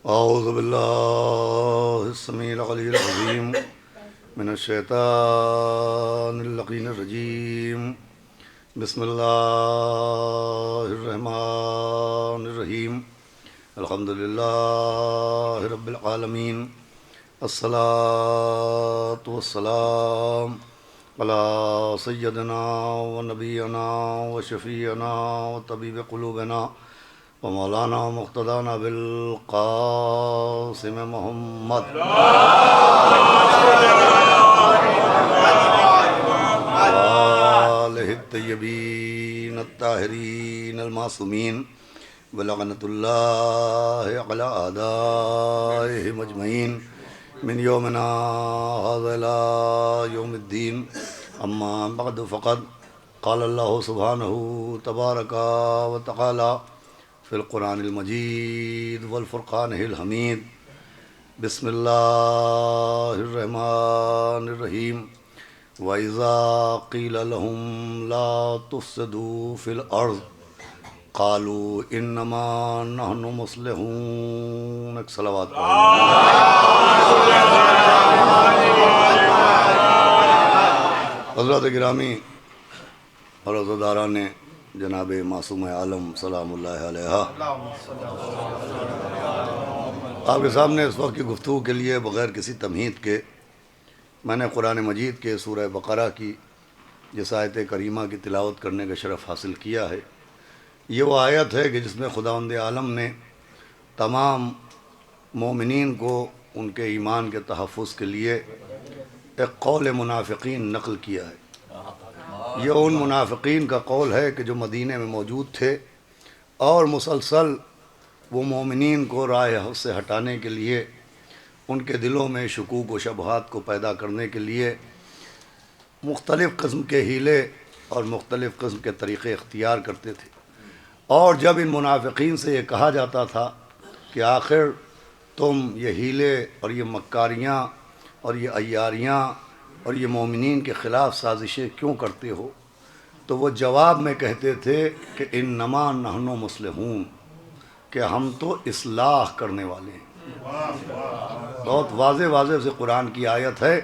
औज़ु बिल्लाहि समीइल अलील अज़ीम मिनश्शैतानिर लक़ीनिर रजीम। बिस्मिल्लाहिर रहमानिर रहीम। अल्हम्दुलिल्लाहि रब्बिल आलमीन। अस्सलातु वस्सलाम अला सय्यदिना व नबियना व शफ़ीअना व तबीब क़ुलूबिना व मौलाना मुक़्तदाना बिल क़ासिम मोहम्मद आलिहि तय्यबीन अत्ताहिरीन अल-मासूमीन व लअनतुल्लाहि अला अदाइहिम अजमईन मिन यौमिना हाज़ा इला यौमिद्दीन। अम्मा बअद फ़क़द क़ाल अल्लाहु सुब्हानहु तबारक व तआला फ़िल क़ुरानिल मजीद वल फ़ुरक़ानिल हमीद। बिस्मिल्लाहिर रहमानिर रहीम। व इज़ा क़ील लहुम ला तुफ़्सिदू फ़िल अर्ज़ क़ालू इन्नमा नहनु मुस्लिहून। एक सलावत हज़रत गिरामी और रोज़ादारान ने जनाब मासूम आलम सलामुल्लाहि अलैहा आपके सामने इस वक्त की गुफ्तगू के लिए बग़ैर किसी तमहीद के मैंने कुरान मजीद के सूरह बक़रा की जिस आयत करीमा की तिलावत करने का शरफ़ हासिल किया है। ये वो आयत है कि जिसमें खुदावंद आलम ने तमाम मोमिनीन को उनके ईमान के तहफ़्फ़ुज़ के लिए एक कौल मुनाफ़िक़ीन नक़ल किया है। ये उन मुनाफ़िक़ीन का कौल है कि जो मदीने में मौजूद थे और मुसलसल वो मोमिनीन को राह हक़ से हटाने के लिए उनके दिलों में शुकूक व शबहात को पैदा करने के लिए मुख्तलिफ़ किस्म के हीले और मुख्तलिफ़ किस्म के तरीक़े इख्तियार करते थे। और जब इन मुनाफ़िक़ीन से ये कहा जाता था कि आखिर तुम ये हीले और ये मक्कारियाँ और ये अय्यारियाँ और ये मोमिनीन के ख़िलाफ़ साजिशें क्यों करते हो, तो वो जवाब में कहते थे कि इन्नमा नहनु मुस्लिहून, कि हम तो इस्लाह करने वाले हैं। बहुत वाज़े से कुरान की आयत है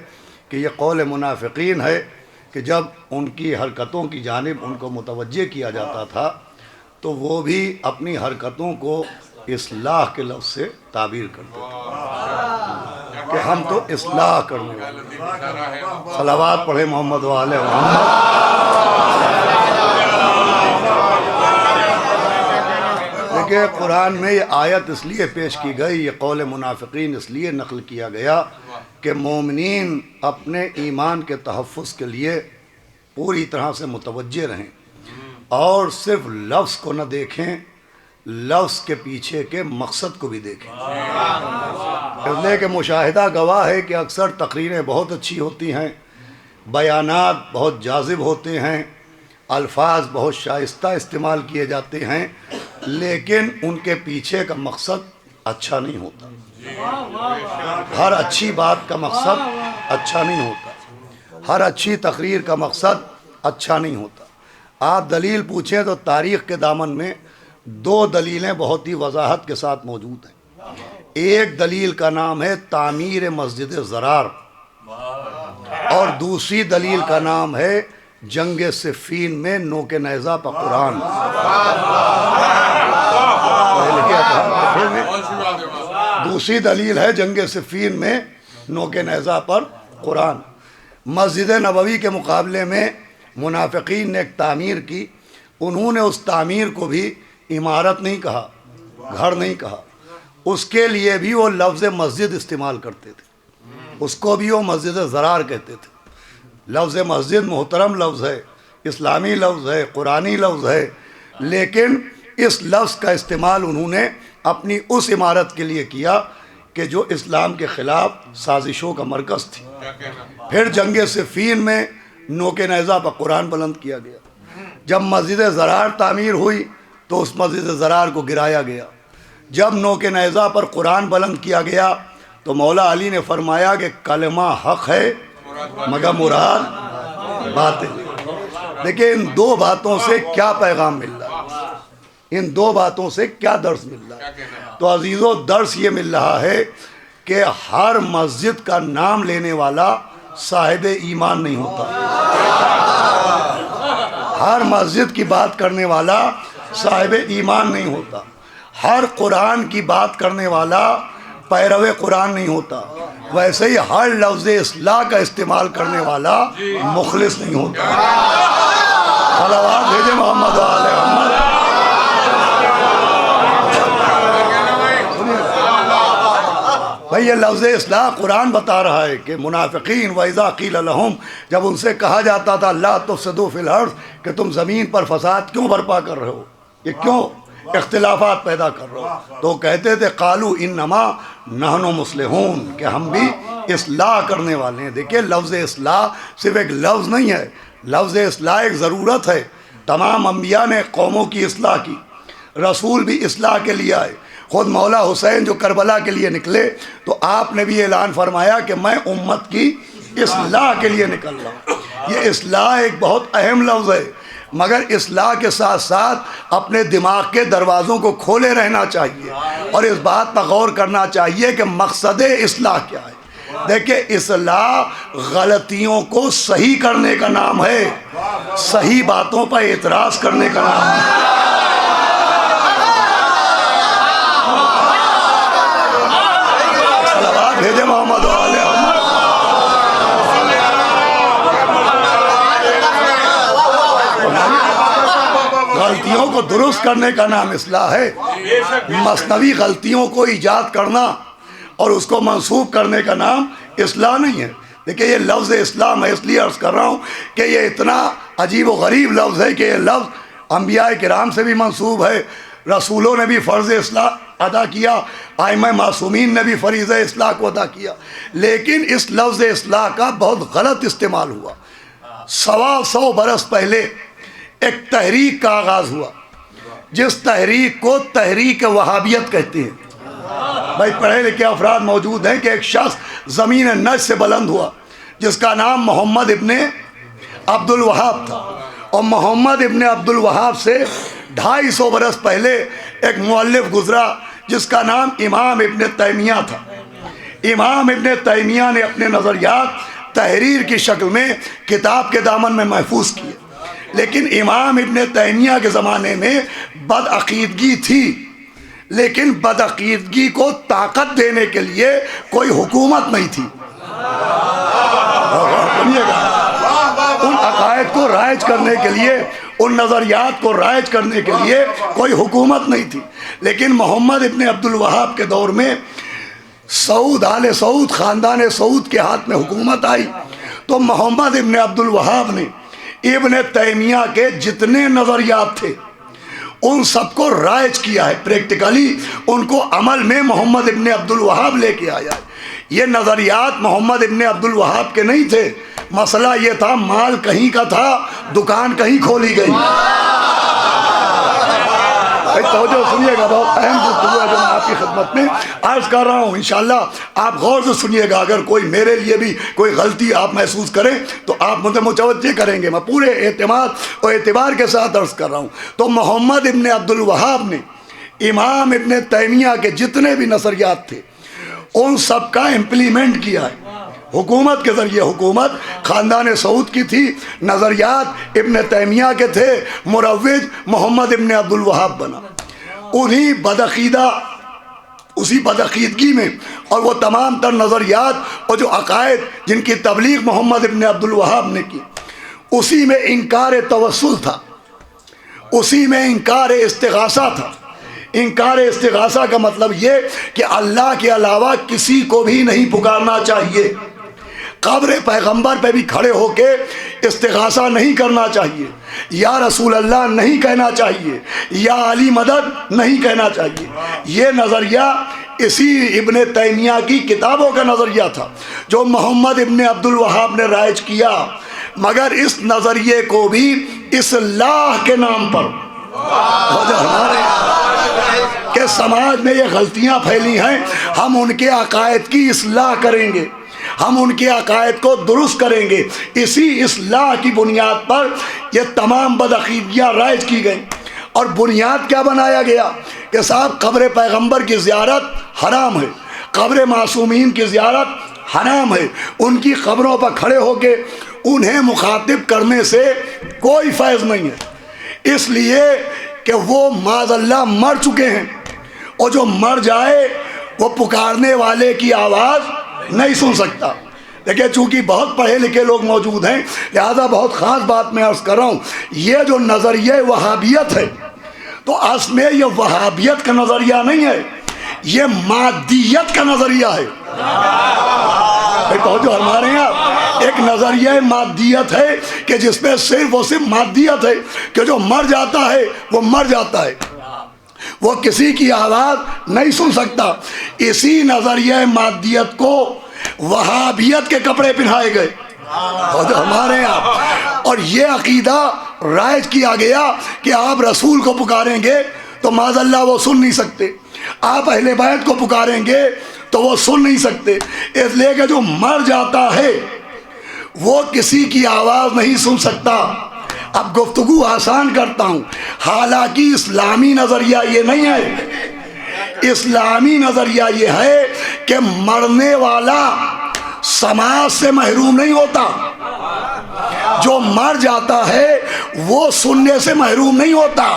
कि ये कौल मुनाफ़िक़ीन है कि जब उनकी हरकतों की जानिब उनको मुतवज्जे किया जाता था तो वो भी अपनी हरकतों को इस्लाह के लफ्ज़ से ताबीर करते थे कि हम तो इस्लाह करने वाले। सलावत पढ़े मोहम्मद व आले मोहम्मद। देखिए कुरान में ये आयत इसलिए पेश की गई, ये कौल मुनाफ़िक़ीन इसलिए नक़ल किया गया कि मोमिनीन अपने ईमान के तहफ़्फ़ुज़ के लिए पूरी तरह से मुतवज्जे रहें और सिर्फ लफ्ज़ को न देखें, लफ्ज़ के पीछे के मकसद को भी देखें। इसलिए कि मुशाहिदा गवाह है कि अक्सर तकरीरें बहुत अच्छी होती हैं, बयानात बहुत जाज़िब होते हैं, अल्फाज बहुत शाइस्ता इस्तेमाल किए जाते हैं, लेकिन उनके पीछे का मकसद अच्छा नहीं होता। हर अच्छी बात का मकसद अच्छा नहीं होता, हर अच्छी तकरीर का मकसद अच्छा नहीं होता। आप दलील पूछें तो तारीख़ के दामन में दो दलीलें बहुत ही वजाहत के साथ मौजूद हैं। एक दलील का नाम है तामीर मस्जिद ज़रार और दूसरी दलील का नाम है जंग सिफ़ीन में नोके नेज़ा पर कुरान। दूसरी दलील है जंग सिफ़ीन में नोके नेज़ा पर कुरान। मस्जिद नबवी के मुकाबले में मुनाफ़िक़ीन ने एक तामीर की, उन्होंने उस तामीर को भी इमारत नहीं कहा, घर नहीं कहा, उसके लिए भी वो लफ्ज़ मस्जिद इस्तेमाल करते थे, उसको भी वो मस्जिद ज़रार कहते थे। लफ्ज़ मस्जिद मोहतरम लफ्ज़ है, इस्लामी लफ्ज़ है, कुरानी लफ्ज़ है, लेकिन इस लफ्ज़ का इस्तेमाल उन्होंने अपनी उस इमारत के लिए किया कि जो इस्लाम के ख़िलाफ़ साजिशों का मरकज़ थी। फिर जंग सिफ़ीन में नोके नेज़ा पर कुरान बुलंद किया गया। जब मस्जिद ज़रार तामीर हुई तो उस मस्जिद ज़रार को गिराया गया। जब नोके नेज़ा पर कुरान बुलंद किया गया तो मौला अली ने फरमाया कि कलमा हक़ है मगर मुराद बातिल। देखिए इन दो बातों से क्या पैगाम मिल रहा है। इन दो बातों से क्या दर्स मिल रहा है? तो अजीज़ों, दर्स ये मिल रहा है कि हर मस्जिद का नाम लेने वाला साहिब ईमान नहीं होता। हर मस्जिद की बात करने वाला साहिब ईमान नहीं होता। हर कुरान की बात करने वाला पैरवे कुरान नहीं होता। वैसे ही हर लफ्ज़ इस्लाह का इस्तेमाल करने वाला मुखलिस नहीं होता। सलावत भेजे मोहम्मद वाले मोहम्मद। भाई ये लफ्ज़ इस्लाह कुरान बता रहा है कि मुनाफिकीन वइज़ा क़ील लहुम, जब उनसे कहा जाता था ला तुफ़सिदू फ़िल अर्ज़, कि तुम ज़मीन पर फसाद क्यों बर्पा कर रहे हो, ये क्यों इख्तिलाफात पैदा कर रहे हो, तो कहते थे क़ालू इन्नमा नहनु मुस्लिहून, कि हम भी इस्लाह करने वाले हैं। देखिए, लफ्ज़ इस्लाह सिर्फ़ एक लफ्ज़ नहीं है, लफ्ज़ इस्लाह एक ज़रूरत है। तमाम अंबिया ने कौमों की इस्लाह की, रसूल भी इस्लाह के लिए आए। खुद मौला हुसैन जो करबला के लिए निकले तो आपने भी ऐलान फरमाया कि मैं उम्मत की इस्लाह के लिए निकल रहा हूँ। ये इस्लाह एक बहुत अहम लफ्ज़ है, मगर इस्लाह के साथ साथ अपने दिमाग के दरवाज़ों को खोले रहना चाहिए और इस बात पर गौर करना चाहिए कि मकसद इस्लाह क्या है। देखिए, इस्लाह गलतियों को सही करने का नाम है, सही बातों पर एतराज़ करने का नाम है। भेजे मोहम्मद वाले गलतियों को दुरुस्त करने का नाम इस्लाह है। मसनवी गलतियों को ईजाद करना और उसको मंसूब करने का नाम इस्लाह नहीं है। देखिए, ये लफ्ज़ इस्लाह मैं इसलिए अर्ज़ कर रहा हूँ कि ये इतना अजीब व गरीब लफ्ज़ है कि ये लफ्ज़ अंबिया किराम से भी मंसूब है, रसूलों ने भी फ़र्ज़ इस्लाह अदा किया, आइमा मासूमीन ने भी फ़रीज़ इस्लाह को अदा किया, लेकिन इस लफ्ज़ इस्लाह का बहुत गलत इस्तेमाल हुआ। 125 बरस पहले एक तहरीक का आगाज़ हुआ, जिस तहरीक को तहरीक वहाबियत कहते हैं। भाई, पढ़े लिखे अफराद मौजूद हैं कि एक शख्स ज़मीन नज से बुलंद हुआ जिसका नाम मोहम्मद इब्ने अब्दुल वहाब था, और मोहम्मद इब्ने अब्दुल वहाब से 250 बरस पहले एक मुअल्लिफ गुजरा जिसका नाम इमाम इब्ने तैमिया था। इमाम इब्ने तैमिया ने अपने नज़रियात तहरीर की शक्ल में किताब के दामन में महफूज किए, लेकिन इमाम इब्ने तैमिया के ज़माने में बदअक़ीदगी थी, लेकिन बदअक़ीदगी को ताकत देने के लिए कोई हुकूमत नहीं थी। उन अक़ायद को राइज करने के लिए, उन नज़रियात को राइज करने के लिए कोई हुकूमत नहीं थी। लेकिन मोहम्मद इब्ने अब्दुल वहाब के दौर में सऊद आले सऊद, ख़ानदान सऊद के हाथ में हुकूमत आई, तो मोहम्मद इब्ने अब्दुल वहाब ने इब्ने तैमिया के जितने नज़रियात थे उन सबको राइज किया है, प्रैक्टिकली उनको अमल में मोहम्मद इब्ने अब्दुल वहाब लेके आया है। ये नज़रियात मोहम्मद इब्ने अब्दुल वहाब के नहीं थे, मसला ये था माल कहीं का था, दुकान कहीं खोली गई। तो सुनिएगा, बहुत अहम गुफ्तगू है जो मैं आपकी खिदमत में अर्ज़ कर रहा हूँ। इंशाअल्लाह आप गौर से सुनिएगा, अगर कोई मेरे लिए भी कोई गलती आप महसूस करें तो आप मुझे मुतवज्जे करेंगे। मैं पूरे एतमाद और एतबार के साथ अर्ज़ कर रहा हूँ। तो मोहम्मद इब्ने अब्दुल वहाब ने इमाम इब्ने तैमिया के जितने भी नज़रियात थे उन सब का इम्प्लीमेंट किया है हुकूमत के ज़रिए। हुकूमत ख़ानदान सऊद की थी, नज़रियात इब्ने तैमिया के थे, मुरव्विज मोहम्मद इब्ने अब्दुल वहाब बना। उन्हीं बदअक़ीदा, उसी बदअक़ीदगी में और वो तमाम तर नज़रियात और जो अक़ायद जिनकी तबलीग मोहम्मद इब्ने अब्दुल वहाब ने की, उसी में इनकार तवस्सुल था, उसी में इनकार इस्तिग़ासा था। इनकार इस्तिग़ासा का मतलब ये कि अल्लाह के अलावा किसी को भी नहीं पुकारना चाहिए, कब्र पैगंबर पे भी खड़े होके इस्तिग़ासा नहीं करना चाहिए, या रसूल अल्लाह नहीं कहना चाहिए, या अली मदद नहीं कहना चाहिए। ये नज़रिया इसी इब्ने तैमिया की किताबों का नज़रिया था जो मोहम्मद इब्ने अब्दुल वहाब ने राइज किया। मगर इस नज़रिए को भी इस्लाह के नाम पर हमारे के समाज में ये गलतियाँ फैली हैं, हम उनके अक़ायद की इस्लाह करेंगे, हम उनके अक़ायद को दुरुस्त करेंगे। इसी इस्लाह की बुनियाद पर ये तमाम बदअक़ीदियाँ राइज की गई और बुनियाद क्या बनाया गया कि साहब कब्र पैगंबर की ज़ियारत हराम है, कब्र मासूमीन की ज़ियारत हराम है, उनकी कब्रों पर खड़े होके उन्हें मुखातिब करने से कोई फैज़ नहीं है, इसलिए कि वो माज़अल्लाह मर चुके हैं और जो मर जाए वो पुकारने वाले की आवाज़ नहीं सुन सकता। देखिए चूँकि बहुत पढ़े लिखे लोग मौजूद हैं लिहाजा बहुत ख़ास बात मैं अर्ज़ कर रहा हूँ, ये जो नज़रिया वहाबियत है तो असल में ये वहाबियत का नज़रिया नहीं है, ये मादियत का नज़रिया है। तो जो हमारे यहाँ एक नज़रिया मादियत है कि जिसमें सिर्फ और सिर्फ मादियत है कि जो मर जाता है वो मर जाता है, वो किसी की आवाज़ नहीं सुन सकता। इसी नज़रिया मादियत को वहाबियत के कपड़े पहनाए गए और हमारे यहाँ, और ये अकीदा राइज किया गया कि आप रसूल को पुकारेंगे तो माज़अल्लाह वो सुन नहीं सकते, आप अहले बैत को पुकारेंगे तो वो सुन नहीं सकते, इसलिए कि जो मर जाता है वो किसी की आवाज़ नहीं सुन सकता। अब गुफ्तगू आसान करता हूँ, हालांकि इस्लामी नज़रिया ये नहीं है, इस्लामी नज़रिया ये है कि मरने वाला समाज से महरूम नहीं होता, जो मर जाता है वो सुनने से महरूम नहीं होता,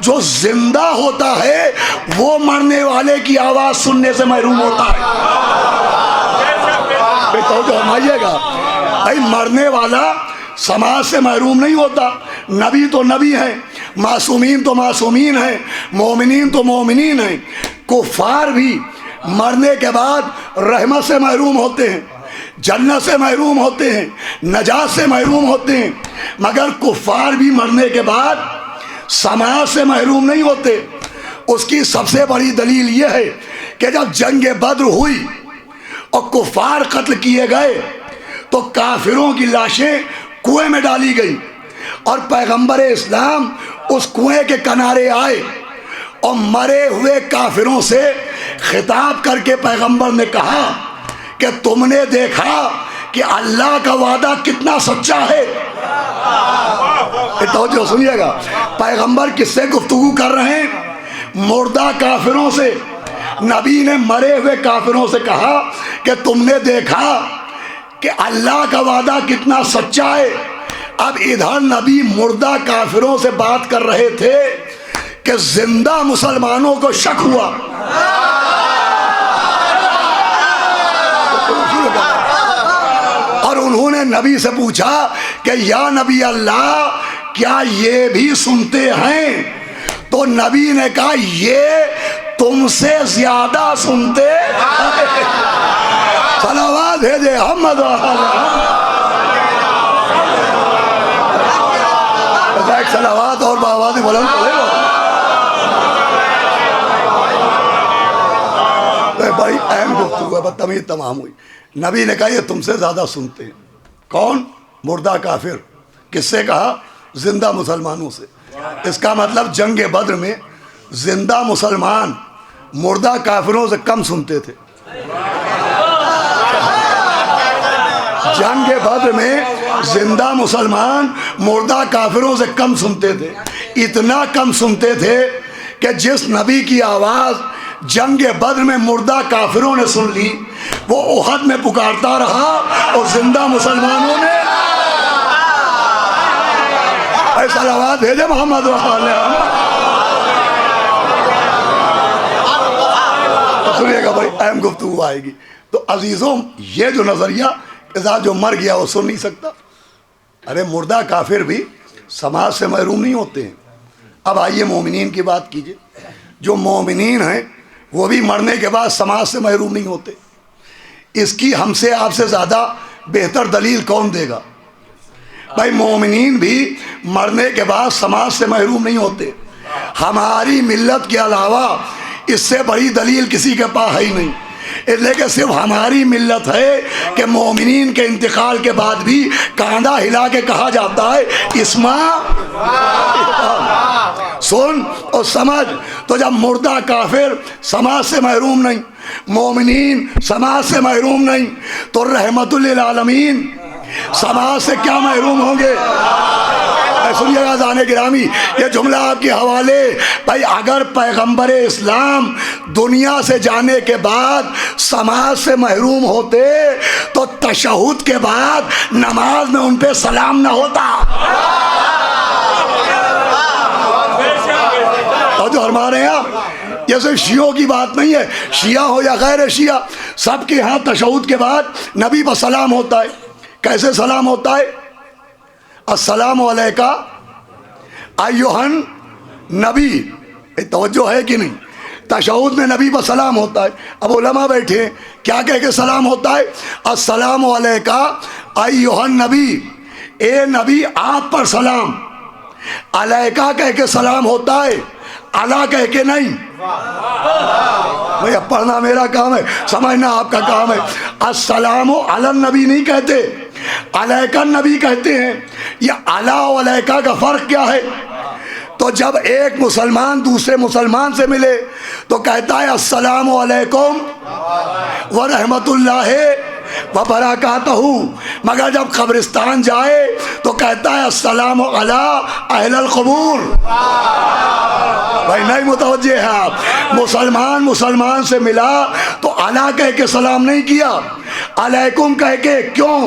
जो जिंदा होता है वो मरने वाले की आवाज़ सुनने से महरूम होता है। तो जो हम आइएगा भाई, मरने वाला समाज से महरूम नहीं होता, नबी तो नबी हैं, मासूमीन तो मासूमीन हैं, मोमिनीन तो मोमिनीन हैं, कुफ़ार भी मरने के बाद रहमत से महरूम होते हैं, जन्नत से महरूम होते हैं, नजात से महरूम होते हैं, मगर कुफ़ार भी मरने के बाद समाज से महरूम नहीं होते। उसकी सबसे बड़ी दलील ये है कि जब जंग बद्र हुई और कुफ़ार कत्ल किए गए तो काफिरों की लाशें कुएं में डाली गई और पैगंबर इस्लाम उस कुएं के किनारे आए और मरे हुए काफिरों से खिताब करके पैगंबर ने कहा कि तुमने देखा कि अल्लाह का वादा कितना सच्चा है। तो जो सुनिएगा, पैगंबर किससे गुफ्तगू कर रहे हैं? मुर्दा काफिरों से। नबी ने मरे हुए काफिरों से कहा कि तुमने देखा कि अल्लाह का वादा कितना सच्चा है। अब इधर नबी मुर्दा काफिरों से बात कर रहे थे कि जिंदा मुसलमानों को शक हुआ, और उन्होंने नबी से पूछा कि या नबी अल्लाह क्या ये भी सुनते हैं? तो नबी ने कहा ये तुमसे ज्यादा सुनते हैं। सलावत भेजे अहमद सलावत और बाबा बुलंद बड़ी अहम गुफ्तगू है, बदतमीज तमाम हुई। नबी ने कहा ये तुमसे ज्यादा सुनते हैं। कौन? मुर्दा काफिर। किससे कहा? जिंदा मुसलमानों से। इसका मतलब जंग बद्र में जिंदा मुसलमान मुर्दा काफिरों से कम सुनते थे। जंग बद्र में जिंदा मुसलमान मुर्दा काफिरों से कम सुनते थे, इतना कम सुनते थे कि जिस नबी की आवाज़ जंग बद्र में मुर्दा काफिरों ने सुन ली वो उहद में पुकारता रहा और जिंदा मुसलमानों ने ऐसा आवाज भेजे मोहम्मद। सुनिएगा भाई, अहम गुफ्तगू आएगी। तो अजीज़ों, ये जो नज़रिया जो मर गया वो सुन नहीं सकता, अरे मुर्दा काफिर भी समाज से महरूम नहीं होते हैं। अब आइए मोमिनीन की बात कीजिए। जो मोमिनीन हैं वो भी मरने के बाद समाज से महरूम नहीं होते। इसकी हमसे आपसे ज़्यादा बेहतर दलील कौन देगा? भाई मोमिनीन भी मरने के बाद समाज से महरूम नहीं होते। हमारी मिल्लत के अलावा इससे बड़ी दलील किसी के पास है ही नहीं। इसलिए कि सिर्फ हमारी मिल्लत है कि मोमिनीन के इंतकाल के बाद भी कांधा हिला के कहा जाता है इस्मा सुन और समझ। तो जब मुर्दा काफिर समाज से महरूम नहीं, मोमिनीन समाज से महरूम नहीं, तो रहमतुल लिल आलमीन समाज से क्या महरूम होंगे? सुनिएगा जाने गिरामी, ये जुमला आपके हवाले। भाई अगर पैगंबर इस्लाम दुनिया से जाने के बाद समाज से महरूम होते तो तशहुद के बाद नमाज में उन पे सलाम ना होता। और जो हमारे यहाँ ये सिर्फ शियों की बात नहीं है, शिया हो या गैर शिया, सबके यहाँ तशहुद के बाद नबी पर सलाम होता है। कैसे सलाम होता है? अस्सलामु अलैका अय्युहन नबी। तवज्जो है कि नहीं? तशहुद में नबी पर सलाम होता है। अब उलमा बैठे, क्या कह के सलाम होता है? अस्सलामु अलैका अय्युहन नबी, ए नबी आप पर सलाम। अलैका कह के सलाम होता है, अला कह के नहीं। भैया पढ़ना मेरा काम है, समझना आपका काम है। अस्सलामु अलन नबी नहीं कहते, अलैका नबी कहते हैं। ये अला और अलैका का फर्क क्या है? तो जब एक मुसलमान दूसरे मुसलमान से मिले तो कहता है अस्सलामु अलैकुम व रहमतुल्लाहि व बरकातहू, मगर जब कब्रिस्तान जाए तो कहता है अस्सलामु अला अहलल क़ुबूर। भाई नहीं मुतवज्जे हैं आप। मुसलमान मुसलमान से मिला तो अला कह के सलाम नहीं किया, अलैकुम कह के। क्यों?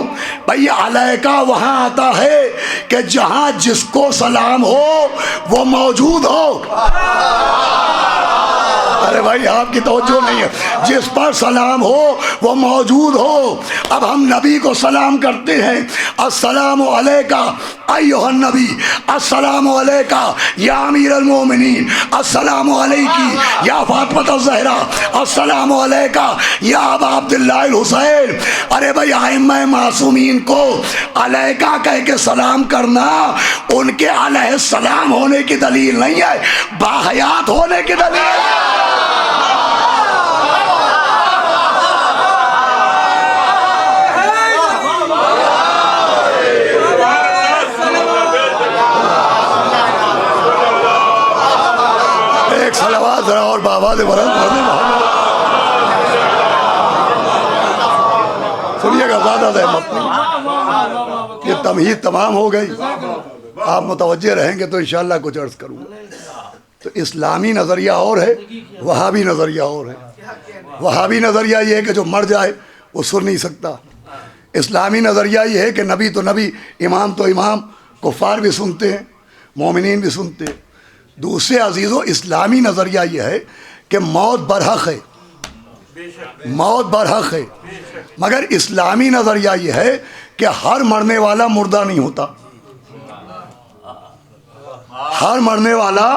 भाई अलैका वहाँ आता है कि जहाँ जिसको सलाम हो वो मौजूद हो। अरे भाई आपकी तवज्जो नहीं है। जिस पर सलाम हो वो मौजूद हो। अब हम नबी को सलाम करते हैं, अस्सलामु अलैका अय्युहन नबी, अस्सलामु अलैका या अमीरुल मोमिनीन, अस्सलामु अलैकी या फातिमा ज़हरा, अस्सलामु अलैका या अबा अब्दुल्लाह हुसैन। अरे भाई आइम्मा मासूमीन को अलैका कह के सलाम करना उनके अलैहिस्सलाम होने की दलील नहीं है, बाहयात होने की दलील है। जरा और बाबा दे बरस सुनिएगा, ज़्यादा सहमत नहीं। ये तमहीद तमाम हो गई, आप मुतवज्जे रहेंगे तो इंशाअल्लाह कुछ अर्ज़ करूँगा। तो इस्लामी नज़रिया और है, वहाबी नज़रिया और है। वहाबी नज़रिया ये है कि जो मर जाए वो सुन नहीं सकता। इस्लामी नज़रिया ये है कि नबी तो नबी, इमाम तो इमाम, कुफ़ार भी सुनते हैं, मोमिनीन भी सुनते हैं। दूसरे अजीज़ों, इस्लामी नज़रिया ये है कि मौत बरहक़ है, मौत बरहक़ है। मगर इस्लामी नज़रिया ये है कि हर मरने वाला मुर्दा नहीं होता, हर मरने वाला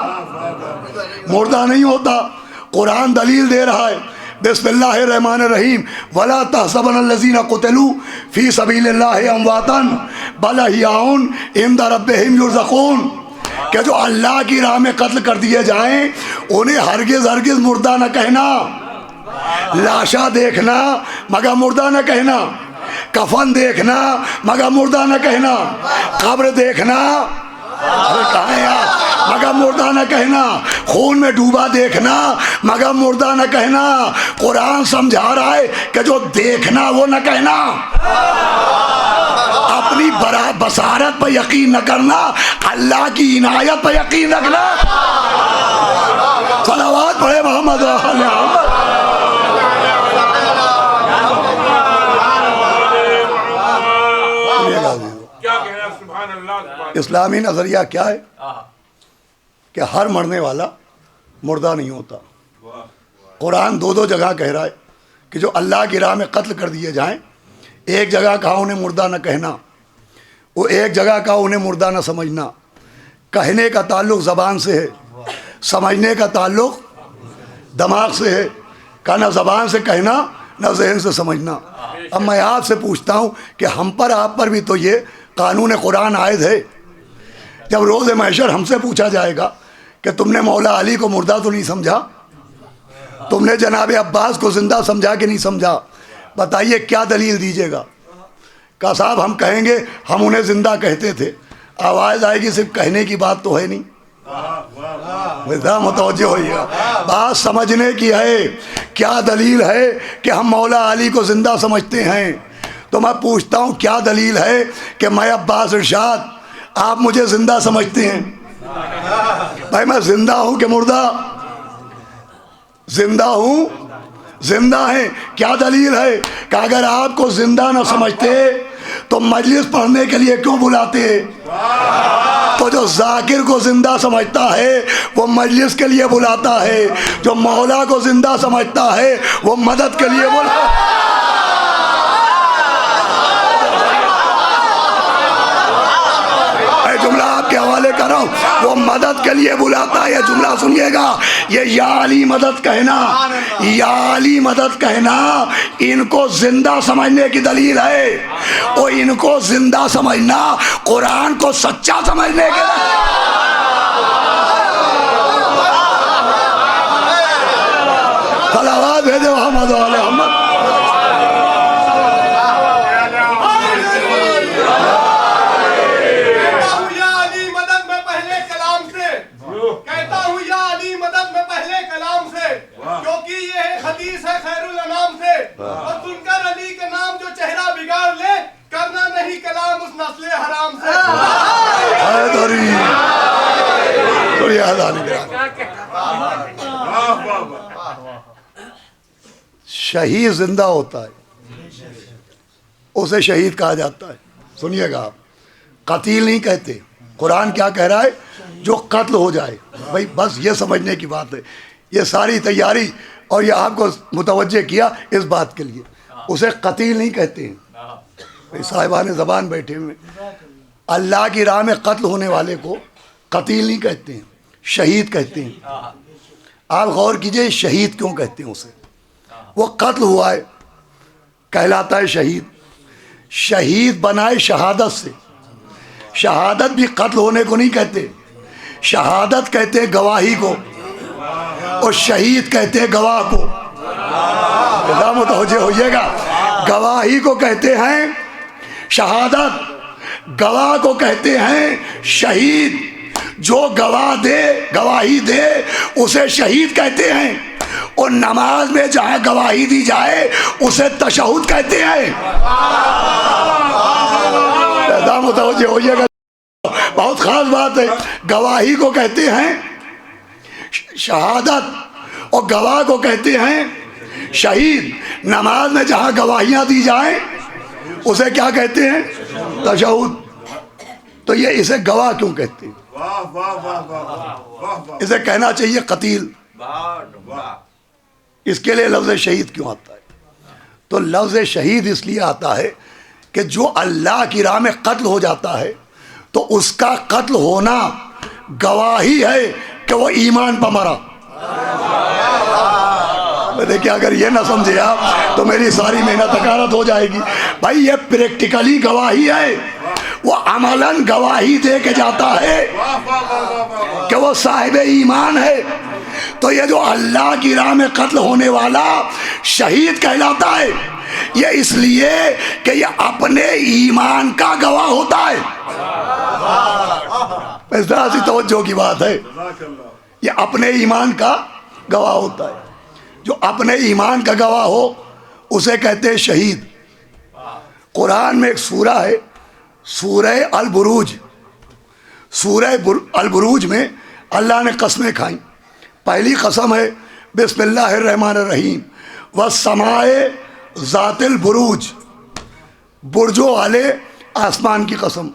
मुर्दा नहीं होता। कुरान दलील दे रहा है, बिस्मिल्लाहिर्रहमानिर्रहीम, वला तहसबनल्लज़ीना क़ुतिलू फ़ी सबीलिल्लाहि अमवातन बल अहयाउन इंदा रब्बिहिम युरज़क़ून, कि जो अल्लाह की राह में कत्ल कर दिए जाएं उन्हें हरगिज़ हरगिज़ मुर्दा न कहना। लाशा देखना मगर मुर्दा न कहना, कफन देखना मगर मुर्दा न कहना, कब्र देखना अरे कहाँ है यार मगर मुर्दा न कहना, खून में डूबा देखना मगर मुर्दा न कहना। कुरान समझा रहा है कि जो देखना वो न कहना। अपनी बसारत पर यकीन न करना, अल्लाह की इनायत पर यकीन रखना। सलावत पढ़े मोहम्मद। इस्लामी नज़रिया क्या है कि हर मरने वाला मुर्दा नहीं होता। कुरान दो दो जगह कह रहा है कि जो अल्लाह की राह में कत्ल कर दिए जाएं, एक जगह कहा उन्हें मुर्दा न कहना, वो एक जगह कहा उन्हें मुर्दा न समझना। कहने का ताल्लुक़ ज़बान से है, समझने का ताल्लुक़ दिमाग से है। का ना ज़बान से कहना ना जहन से समझना। अब मैं आपसे पूछता हूँ कि हम पर आप पर भी तो ये कानून कुरान आयद है। जब रोज़ महशर हमसे पूछा जाएगा कि तुमने मौला अली को मुर्दा तो नहीं समझा, तुमने जनाब अब्बास को ज़िंदा समझा कि नहीं समझा, बताइए क्या दलील दीजिएगा। का साहब हम कहेंगे हम उन्हें ज़िंदा कहते थे, आवाज़ आएगी सिर्फ कहने की बात तो है नहीं। मुतवज्जो होइएगा, बात समझने की है। क्या दलील है कि हम मौला अली को ज़िंदा समझते हैं? तो मैं पूछता हूँ क्या दलील है कि मैं अब्बास इरशाद आप मुझे जिंदा समझते हैं। भाई मैं जिंदा हूं कि मुर्दा? जिंदा हूं, जिंदा है। क्या दलील है कि अगर आपको जिंदा ना समझते तो मजलिस पढ़ने के लिए क्यों बुलाते? तो जो जाकिर को जिंदा समझता है वो मजलिस के लिए बुलाता है, जो मौला को जिंदा समझता है वो मदद के लिए बुलाता है। जुमला आपके हवाले कर रहा हूं, वो मदद के लिए बुलाता है। ये जुमला सुनिएगा, ये या अली मदद कहना, या अली मदद कहना इनको जिंदा समझने की दलील है। और इनको जिंदा समझना कुरान को सच्चा समझने के सलावत भेजो मोहम्मद वाले मोहम्मद। क्योंकि ये हदीस है खैरुल अनाम से, और सुनकर अली का नाम जो चेहरा बिगाड़ ले, करना नहीं कलाम उस नस्ले हराम से। शहीद जिंदा होता है, उसे शहीद कहा जाता है। सुनिएगा आप, कतील नहीं कहते। कुरान क्या कह रहा है? जो कत्ल हो जाए। भाई बस ये समझने की बात है। ये सारी तैयारी और ये आपको मुतवज्जे किया इस बात के लिए, उसे कतील नहीं कहते हैं। साहिबान ज़बान बैठे हुए, अल्लाह की राह में कत्ल होने वाले को कतील नहीं कहते हैं, शहीद कहते हैं। आप गौर कीजिए, शहीद क्यों कहते हैं उसे? वो कत्ल हुआ है, कहलाता है शहीद। शहीद बनाए शहादत से। शहादत भी कत्ल होने को नहीं कहते। शहादत कहते हैं गवाही को, और शहीद कहते हैं गवाह को। मुतवज्जे होइएगा, गवाही को कहते हैं शहादत, गवाह को कहते हैं शहीद। जो गवाह दे, गवाही दे, उसे शहीद कहते हैं। और नमाज में जहां गवाही दी जाए उसे तशहुद कहते हैं। मुतवज्जे होइएगा, बहुत खास बात है। गवाही को कहते हैं शहादत, और गवाह को कहते हैं शहीद। नमाज में जहां गवाहियां दी जाए उसे क्या कहते हैं? तशहुद। तो ये इसे गवाह क्यों कहते हैं? इसे कहना चाहिए कतील। इसके लिए लफ्ज़ शहीद क्यों आता है? तो लफ्ज़ शहीद इसलिए आता है कि जो अल्लाह की राह में कत्ल हो जाता है तो उसका कत्ल होना गवाही है कि वो ईमान पर मरा। देखिए, अगर ये ना समझे आप तो मेरी सारी मेहनत हकारत हो जाएगी। भाई ये प्रैक्टिकली गवाही है, वो अमलन गवाही दे के जाता है कि वो साहिब ईमान है। तो ये जो अल्लाह की राह में कत्ल होने वाला शहीद कहलाता है, ये इसलिए कि ये अपने ईमान का गवाह होता है। इस तरह से तवज्जो की बात है, ये अपने ईमान का गवाह होता है। जो अपने ईमान का गवाह हो उसे कहते हैं शहीद। कुरान में एक सूरा है, सूरह अल बुरूज। सूरह अल बुरूज में अल्लाह ने कस्में खाई। पहली कसम है बिस्मिल्लाहिर्रहमानिर्रहीम, वस्समाए ज़ातिल बुरूज, बुर्जों वाले आसमान की कसम।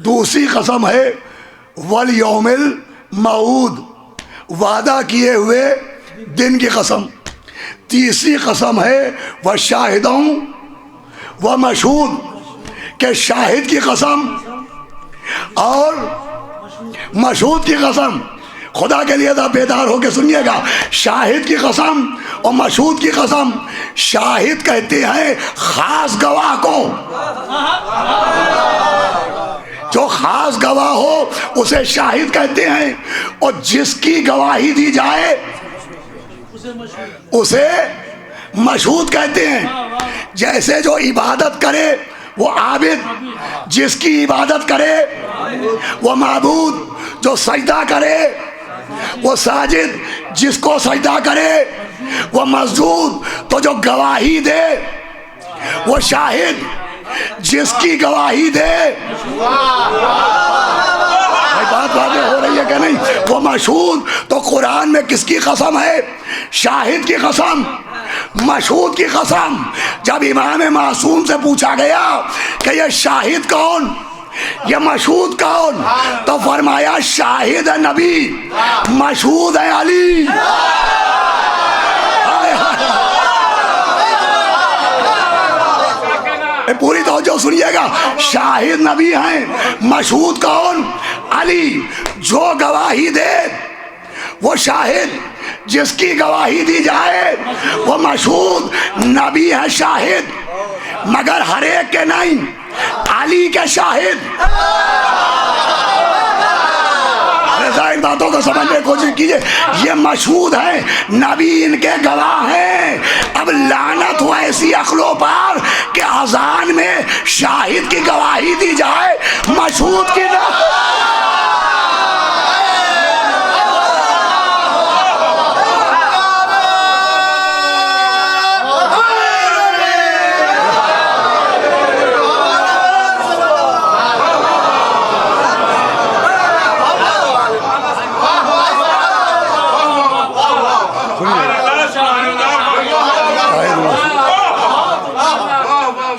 दूसरी कसम है वल यौमिल मऊद, वादा किए हुए दिन की कसम। तीसरी कसम है वह शाहिदों व मशहूद, के शाहिद की कसम और मशहूद की कसम। खुदा के लिए आप बेदार होकर सुनिएगा, शाहिद की कसम और मशहूद की कसम। शाहिद कहते हैं खास गवाह को, जो खास गवाह हो उसे शाहिद कहते हैं, और जिसकी गवाही दी जाए उसे मशहूद कहते हैं। जैसे जो इबादत करे वो आबिद, जिसकी इबादत करे वो माबूद, जो सजदा करे वो साजिद, जिसको सजदा करे वो मसजूद। तो जो गवाही दे वो शाहिद, जिसकी गवाही दे। बात वादे हो रही है कि नहीं? वो मशहूद तो कुरान में किसकी कसम है? शाहिद की कसम, मशहूद की कसम। जब इमाम मासूम से पूछा गया कि ये शाहिद कौन, ये मशहूद कौन, तो फरमाया शाहिद है नबी, मशहूद है अली। पूरी तवज्जो सुनिएगा, शाहिद नबी हैं, मशहूद कौन? अली। जो गवाही दे वो शाहिद, जिसकी गवाही दी जाए वो मशहूद। नबी है शाहिद, मगर हर एक के नहीं, अली के शाहिद। इन बातों को समझने की कोशिश कीजिए। ये मशहूद है, नबी इनके गवाह हैं। अब लानत हो ऐसी अक्लों पर कि अजान में शाहिद की गवाही दी जाए, मशहूद की ना।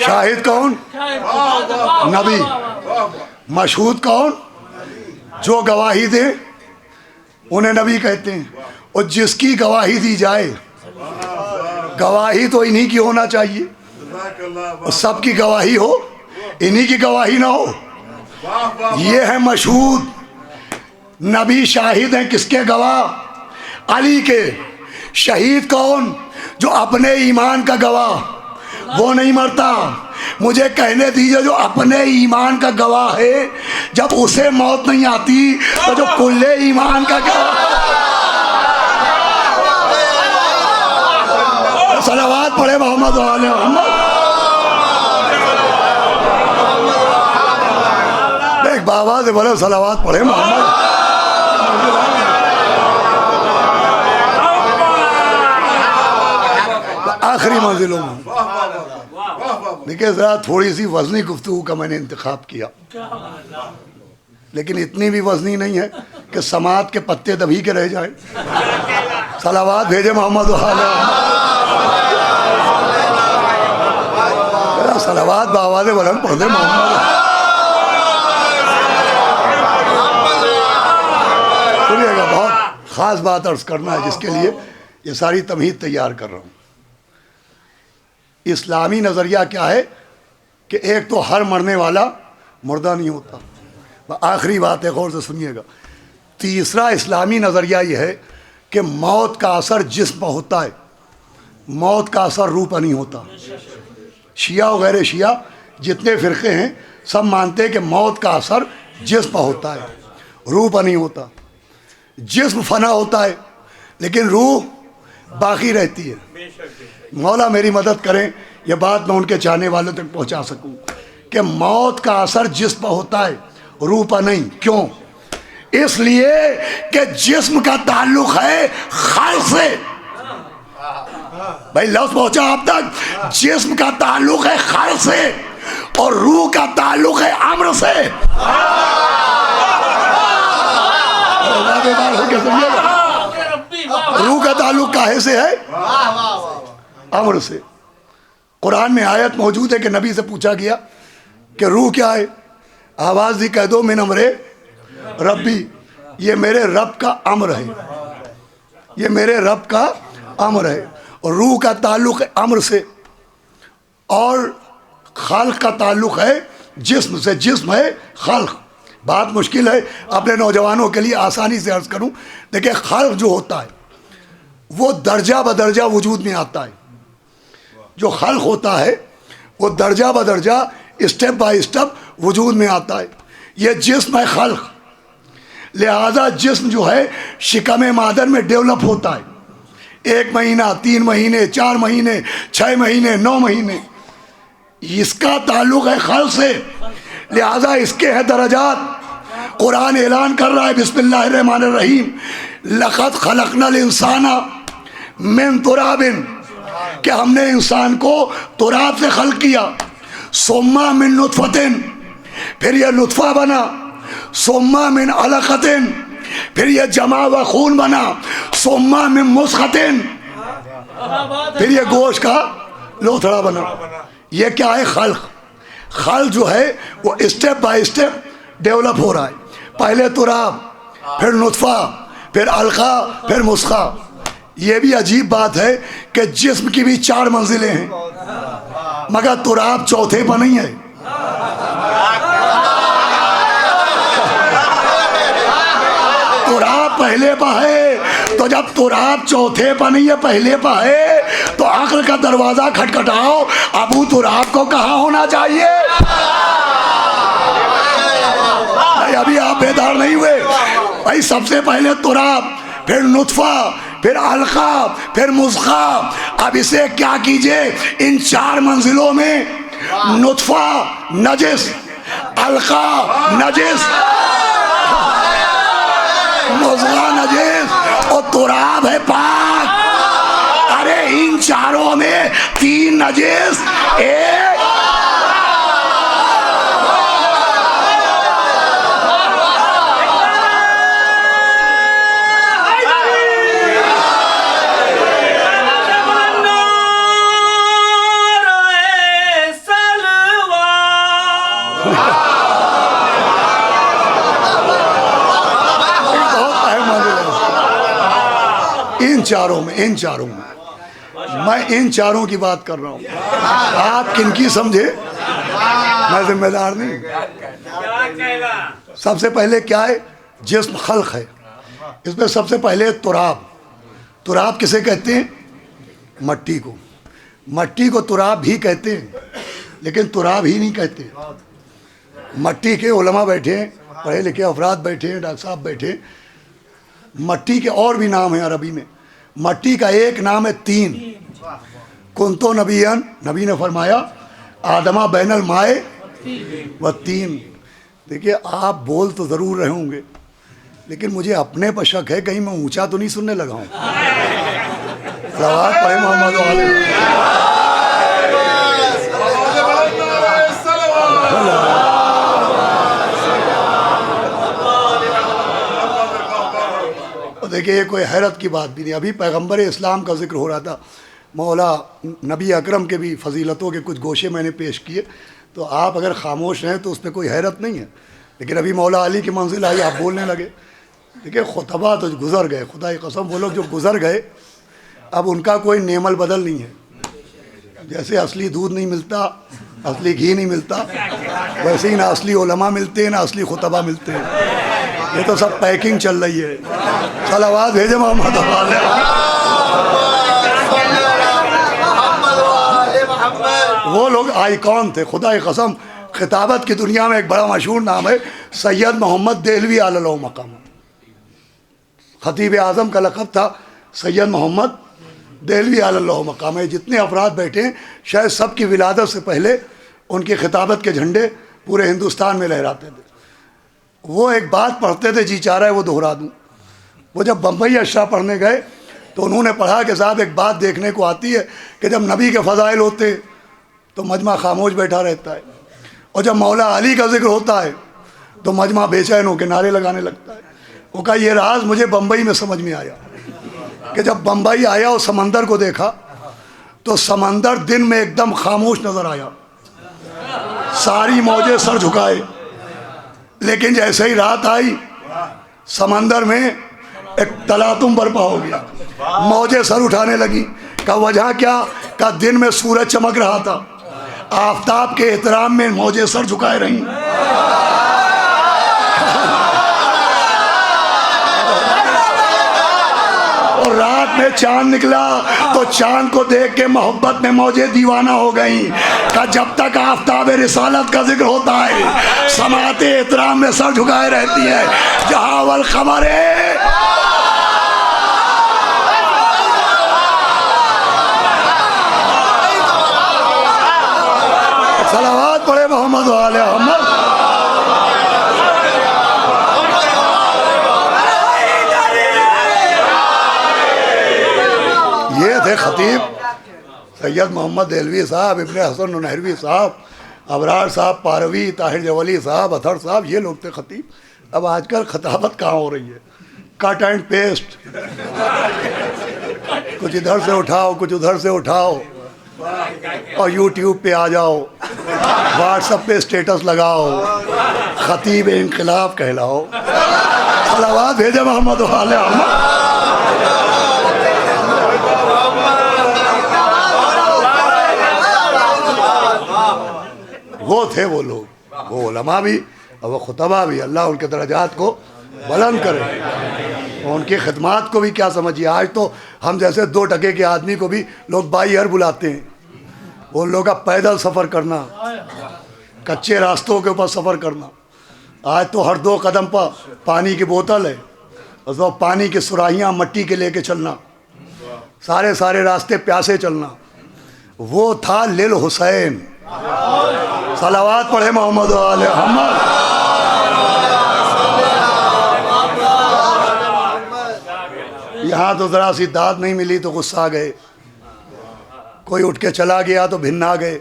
शाहिद कौन? नबी। मशहूद कौन? जो गवाही दे उन्हें नबी कहते हैं। और जिसकी गवाही दी जाए, गवाही तो इन्हीं की होना चाहिए, और सबकी गवाही हो, इन्हीं की गवाही ना हो। ये है मशहूद। नबी शाहिद हैं, किसके गवाह? अली के। शहीद कौन? जो अपने ईमान का गवाह, वो नहीं मरता। मुझे कहने दीजिए, जो अपने ईमान का गवाह है, जब उसे मौत नहीं आती तो जो कुल्ले ईमान का गवाह। सलावत पढ़े मोहम्मद वाले मोहम्मद। एक बाबा से बोले सलावत पढ़े मोहम्मद। आखिरी मंजिलों में देखिए, जरा थोड़ी सी वजनी गुफ्तगू का मैंने इंतखाब किया, लेकिन इतनी भी वजनी नहीं है कि समात के पत्ते दबी के रह जाए। सलावात भेजे मोहम्मद वाले। सलावात बावाले बुलंद पढ़ दे मोहम्मद। सुनिएगा, बहुत खास बात अर्ज करना है, जिसके लिए ये सारी तमहीद तैयार कर रहा हूँ। इस्लामी नज़रिया क्या है कि एक तो हर मरने वाला मुर्दा नहीं होता। आखिरी बात है, गौर से सुनिएगा। तीसरा इस्लामी नज़रिया ये है कि मौत का असर जिस्म पर होता है, मौत का असर रूह पर नहीं होता। शिया वगैरह शिया जितने फ़िरक़े हैं सब मानते हैं कि मौत का असर जिस्म पर होता है, रूह पर नहीं होता। जिस्म फना होता है लेकिन रूह बाकी रहती है। मौला मेरी मदद करें, यह बात मैं उनके चाहने वालों तक पहुंचा सकूं कि मौत का असर जिस्म पर होता है, रूह पर नहीं। क्यों? इसलिए कि जिस्म का ताल्लुक है खल्क से। भाई लफ्ज़ पहुंचा आप तक? जिस्म का ताल्लुक है खल्क से और रूह का ताल्लुक है अम्र से। रूह का ताल्लुक काहे से है? अम्र से। कुरान में आयत मौजूद है कि नबी से पूछा गया कि रूह क्या है? आवाज़ दी, कह दो मिन अम्रे रब्बी, ये मेरे रब का अम्र है, ये मेरे रब का अम्र है। और रूह का ताल्लुक है अम्र से, और खल्क का ताल्लुक है जिस्म से। जिस्म है खल्क। बात मुश्किल है, अपने नौजवानों के लिए आसानी से अर्ज करूं। देखिए, खल्क जो होता है वो दर्जा बदर्जा वजूद में आता है। जो खल्क होता है वो दर्जा बदर्जा, स्टेप बाय स्टेप वजूद में आता है। ये जिस्म है खल्क। लिहाजा जिस्म जो है शिकम मादन में डेवलप होता है। 1 महीना, 3 महीने, 4 महीने, 6 महीने, 9 महीने, इसका ताल्लुक है खल्क से। लिहाजा इसके हैं दरजात। कुरान ऐलान कर रहा है बिस्मिल्लाहिर्रहमानिर्रहीम, लक़द खलक़नल इंसाना मिन तुराबिन, कि हमने इंसान को तुराब से खल्क किया। सोम्मा मिन नुतफतिन, फिर यह नुतफा बना, सोम्मा मिन अलकतिन, फिर यह जमा व खून बना, सोम्मा मिन मुस्खतिन, फिर यह गोश्त का लोथड़ा बना। ये क्या है? खल्क। खल्क जो है वो स्टेप बाय स्टेप डेवलप हो रहा है। पहले तुराब, फिर नुतफा, फिर अलका, फिर मुस्खा। ये भी अजीब बात है कि जिस्म की भी 4 मंजिलें हैं, मगर तुराब चौथे पर नहीं है। तुराब पहले पर है, तो जब तुराब चौथे पर नहीं है, पहले पर है, तो अक्ल का दरवाजा खटखटाओ, अबू तुराब को कहाँ होना चाहिए? अभी आप बेदार नहीं हुए भाई। सबसे पहले तुराब, फिर नुतफा, फिर अलका, फिर मुस्खा। अब इसे क्या कीजिए, इन 4 मंजिलों में नुतफा नजिस, अलका नजिस, मुस्खा नजिस और तुराब है पाक। अरे इन चारों में 3 नजिस, एक इन चारों में मैं इन चारों की बात कर रहा हूं। आप किनकी समझे, मैं जिम्मेदार नहीं। सबसे पहले क्या है? जिस्म खल्क है। इसमें सबसे पहले तुराब। तुराब किसे कहते हैं? मट्टी को। मट्टी को तुराब भी कहते हैं, लेकिन तुराब ही नहीं कहते। मट्टी के उलमा बैठे हैं, पढ़े लिखे अफराद बैठे हैं, डॉक्टर साहब बैठे हैं। मट्टी के और भी नाम हैं अरबी में। मट्टी का एक नाम है तीन। कुंतो नबीयन, नबी ने फरमाया आदमा बैनल माए व तीन। देखिए आप बोल तो ज़रूर रहे होंगे, लेकिन मुझे अपने पर शक है कहीं मैं ऊंचा तो नहीं सुनने लगा हूँ। सलावत पढ़े मोहम्मद वाले। देखिए कोई हैरत की बात भी नहीं। अभी पैगंबर इस्लाम का जिक्र हो रहा था, मौला नबी अकरम के भी फजीलतों के कुछ गोशे मैंने पेश किए, तो आप अगर खामोश रहें तो उसमें कोई हैरत नहीं है। लेकिन अभी मौला अली की मंजिल आई, आप बोलने लगे। देखिए खुतबा तो गुज़र गए, खुदा की कसम वो लोग जो गुज़र गए अब उनका कोई नेमल बदल नहीं है। जैसे असली दूध नहीं मिलता, असली घी नहीं मिलता, वैसे ही ना असली उलमा मिलते हैं ना असली खुतबा मिलते हैं। ये तो सब पैकिंग चल रही है। सलावत भेजे मोहम्मद वाले। वो लोग आइकॉन थे, खुदा की कसम। खिताबत की दुनिया में एक बड़ा मशहूर नाम है सैयद मोहम्मद देहलवी अलैहि मकाम। खतीब आज़म का लक़ब था सैयद मोहम्मद देहलवी अलैहि मकाम। जितने अफराद बैठे हैं शायद सब की विलादत से पहले उनकी खिताबत के झंडे पूरे हिंदुस्तान में लहराते थे। वो एक बात पढ़ते थे, जी चाह रहा है वो दोहरा दूँ। वो जब बम्बई अशरा पढ़ने गए तो उन्होंने पढ़ा कि साहब एक बात देखने को आती है कि जब नबी के फ़ज़ाइल होते तो मजमा खामोश बैठा रहता है, और जब मौला अली का जिक्र होता है तो मजमा बेचैन होकर नारे लगाने लगता है। वो कहा ये राज मुझे बम्बई में समझ में आया कि जब बम्बई आया और समंदर को देखा तो समंदर दिन में एकदम खामोश नज़र आया, सारी मौजें सर झुकाए। लेकिन जैसे ही रात आई समंदर में एक तलातुम बर्पा हो गया, मौजें सर उठाने लगी। का वजह क्या? का दिन में सूरज चमक रहा था, आफताब के एहतराम में मौजें सर झुकाए रहीं। और रात में चांद निकला तो चांद को देख के मोहब्बत में मौजें दीवाना हो गई। का जब तक आफताब रिसालत का जिक्र होता है समाते एहतराम में सर झुकाए रहती है। जहां वल खबरे सलावत पढ़े मोहम्मद वाले मोहम्मद। ये थे खतीब सैयद मोहम्मद देहलवी साहब, इब्ने हसन नहरवी साहब, अबरार साहब, पारवी, ताहिर जवली साहब, अतहर साहब, ये लोग थे खतीब। अब आजकल खताबत कहाँ हो रही है, कट एंड पेस्ट, कुछ इधर से उठाओ कुछ उधर से उठाओ और यूट्यूब पे आ जाओ, व्हाट्सएप पे स्टेटस लगाओ, खतीब इनकलाब कहलाओ। सलावत भेजे मोहम्मद वाले अहमद। वो थे वो लोग, वो उलमा भी और वो खुतबा भी, अल्लाह उनके दर्जात को बुलंद करे और उनकी खिदमत को भी क्या समझिए। आज तो हम जैसे 2 टके के आदमी को भी लोग बाई हर बुलाते हैं। वो लोग का पैदल सफ़र करना, कच्चे रास्तों के ऊपर सफ़र करना, आज तो हर 2 कदम पर पानी की बोतल है और वो पानी की सुराहियाँ मट्टी के लेके चलना, सारे रास्ते प्यासे चलना। वो था लिल हुसैन। सलावत पढ़े मोहम्मद वाले अहमद। यहाँ तो ज़रा सी दाद नहीं मिली तो गुस्सा आ गए, कोई उठ के चला गया तो भिन्न आ गए।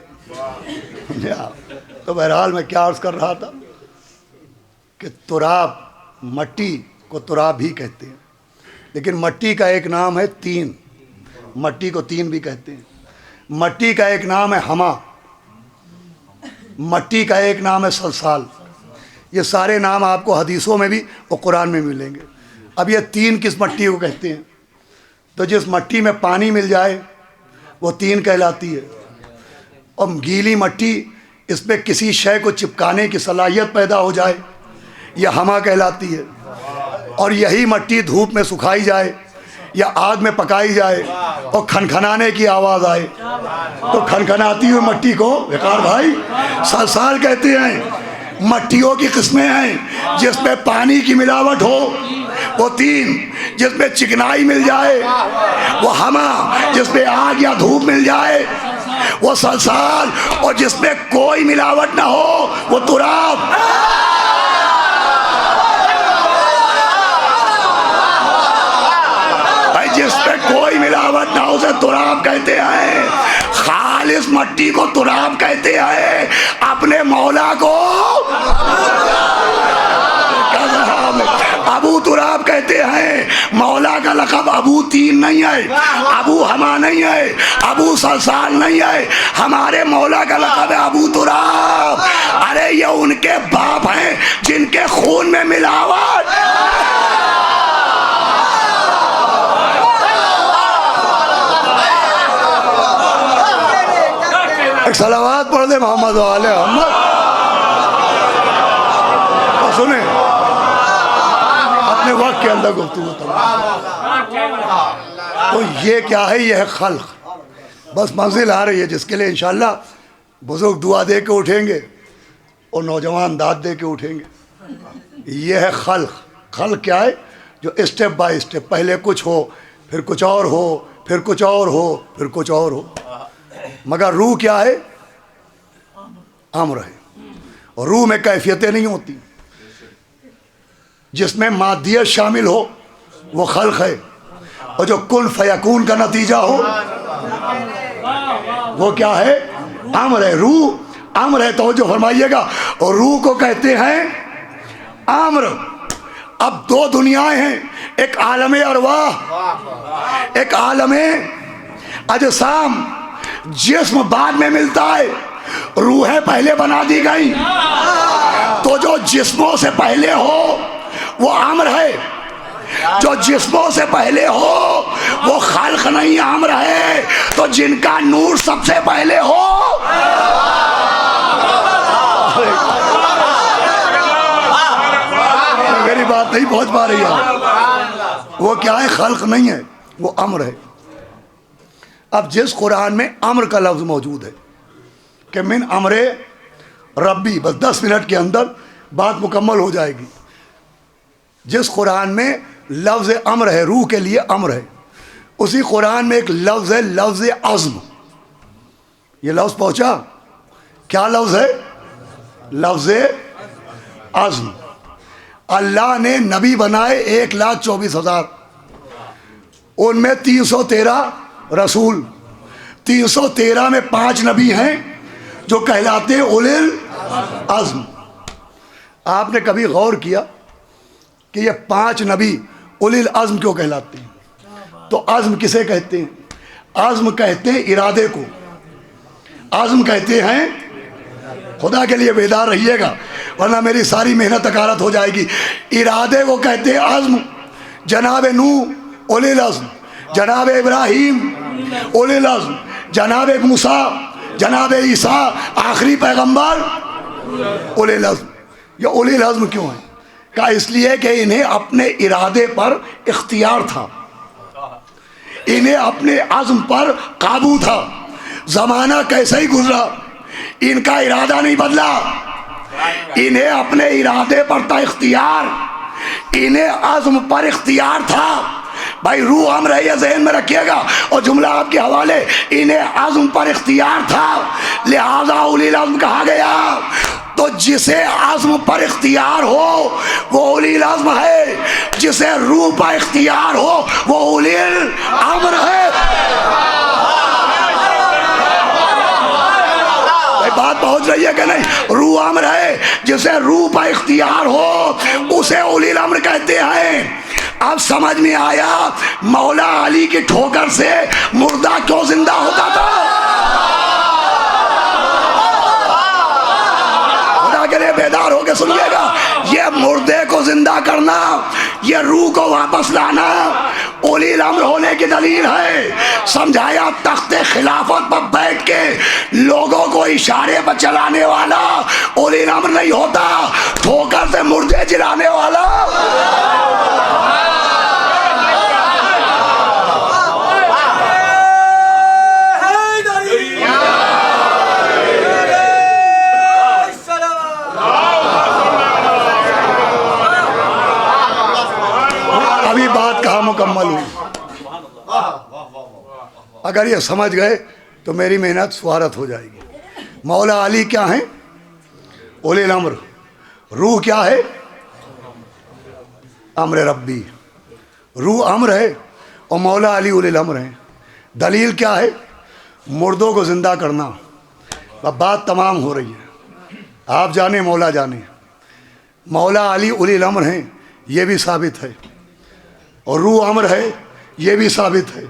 तो बहरहाल मैं क्या अर्ज़ कर रहा था कि तुराब, मट्टी को तुराब भी कहते हैं, लेकिन मट्टी का एक नाम है तीन, मट्टी को तीन भी कहते हैं। मट्टी का एक नाम है हमा, मट्टी का एक नाम है सलसाल। ये सारे नाम आपको हदीसों में भी और कुरान में मिलेंगे। अब ये तीन किस मट्टी को कहते हैं? तो जिस मट्टी में पानी मिल जाए वो तीन कहलाती है, और गीली मट्टी इसमें किसी शय को चिपकाने की सलाहियत पैदा हो जाए यह हमा कहलाती है। और यही मट्टी धूप में सुखाई जाए या आग में पकाई जाए और खनखनाने की आवाज़ आए तो खनखनाती हुई मट्टी को बेकार भाई सलसाल कहते हैं। मट्टियों की किस्में हैं, जिसमें पानी की मिलावट हो वो तीन, जिसमें चिकनाई मिल जाए वो हमा, जिसमें आग या धूप मिल जाए वो सलसाल, और जिसमें कोई मिलावट ना हो वो तुराब। भाई जिसमें कोई मिलावट ना हो उसे तुराब कहते हैं। खालिस मट्टी को तुराब कहते हैं। अपने मौला को अबू तुराब कहते हैं। मौला का लक़ब अबू तीन नहीं है, अबू हमा नहीं है, अबू सलसाल नहीं है। हमारे मौला का लक़ब है अबू तुराब। अरे ये उनके बाप हैं जिनके खून में मिलावट। एक सलावत पढ़ दे मोहम्मद वाले मोहम्मद। सुने अपने वक्त के अंदर गुफ्तगू तो ये क्या है? ये है खल्क। बस मंजिल आ रही है जिसके लिए इंशाअल्लाह बुजुर्ग दुआ दे के उठेंगे और नौजवान दाद दे के उठेंगे। ये है खल्क। खल्क क्या है? जो स्टेप बाय स्टेप, पहले कुछ हो फिर कुछ और हो फिर कुछ और हो फिर कुछ और हो। मगर रूह क्या है? अम्र है। और रूह में कैफियतें नहीं होती। जिसमें मादियत शामिल हो वो खल्क है, और जो कुन फयकून का नतीजा हो वो क्या है? अम्र है। रूह अम्र है। तो जो फरमाइएगा, और रूह को कहते हैं अम्र। अब दो दुनियाएं हैं, एक आलम अरवाह, एक आलम अजसाम। जिस्म बाद में मिलता है, रूहें पहले बना दी गई। तो जो जिस्मों से पहले हो वो अम्र है, जो जिस्मों से पहले हो वो खल्क नहीं अम्र है। तो जिनका नूर सबसे पहले हो मेरी बात नहीं पहुंच पा रही है। वो क्या है? खल्क नहीं है, वो अम्र है। अब जिस कुरान में अम्र का लफ्ज़ मौजूद है कि मिन अम्रे रब्बी, बस 10 मिनट के अंदर बात मुकम्मल हो जाएगी। जिस कुरान में लफ्ज़ अम्र है, रूह के लिए अम्र है, उसी कुरान में एक लफ्ज़ है लफ्ज़ अज़्म। ये लफ्ज़ पहुँचा? क्या लफ्ज़ है? लफ्ज़ अज़्म। अल्लाह ने नबी बनाए 1,24,000, उनमें 313 रसूल। 313 में 5 नबी हैं, जो कहलाते हैं उलिल अज़्म। आपने कभी गौर किया कि ये 5 नबी उलिल अज़्म क्यों कहलाते हैं? तो अज़्म किसे कहते हैं? अज़्म कहते हैं इरादे को। अज़्म कहते हैं, खुदा के लिए बेदार रहिएगा वरना मेरी सारी मेहनत अकारत हो जाएगी। इरादे को कहते हैं अज़्म। जनाब नूह उलिल अज़्म, जनाब इब्राहीम उलिल अज़्म, जनाब मूसा, जनाब ईसा आखिरी पैगंबर उलिल अज़्म। ये उलिल अज़्म क्यों है? का इसलिए कि इन्हें अपने इरादे पर इख्तियार था, इन्हें अपने अज़्म पर काबू था। ज़माना कैसे ही गुजरा, इनका इरादा नहीं बदला, इन्हें अपने इरादे पर था इख्तियार, इन्हें अज़्म पर इख्तियार था। भाई रूह अम्र है, ये ज़हन में रखिएगा और जुमला आपके हवाले। इन्हें अज़्म पर इख्तियार था, लिहाजा उलिल अज़्म कहा गया। तो जिसे अज़्म पर इख्तियार हो वो उलिल अज़्म है, जिसे रूह पर इख्तियार हो वो उलिल अम्र है। बात पहुंच रही है कि नहीं? रूह अम्र है, जिसे रूह पर इख्तियार हो उसे उलिल अम्र कहते हैं। अब समझ में आया मौला अली की ठोकर से मुर्दा क्यों जिंदा होता था। खुदा के लिए बेदार होकर सुनिएगा, ये मुर्दे को जिंदा करना, ये रूह को वापस लाना उलिल अम्र होने की दलील है। समझाया तख्ते खिलाफत पर बैठ के लोगों को इशारे पर चलाने वाला उलिल अम्र नहीं होता, ठोकर से मुर्दे जिलाने वाला। अभी बात कहाँ मुकम्मल हुई? अगर ये समझ गए तो मेरी मेहनत स्वारत हो जाएगी। मौला अली क्या है? उलिल अम्र। रूह क्या है? अम्र रब्बी। रूह अम्र है और मौला अली उलिल अम्र है। दलील क्या है? मुर्दों को जिंदा करना। अब बात तमाम हो रही है, आप जाने मौला जाने। मौला अली उलिल अम्र हैं, ये भी साबित है, और रूह अम्र है, ये भी साबित है।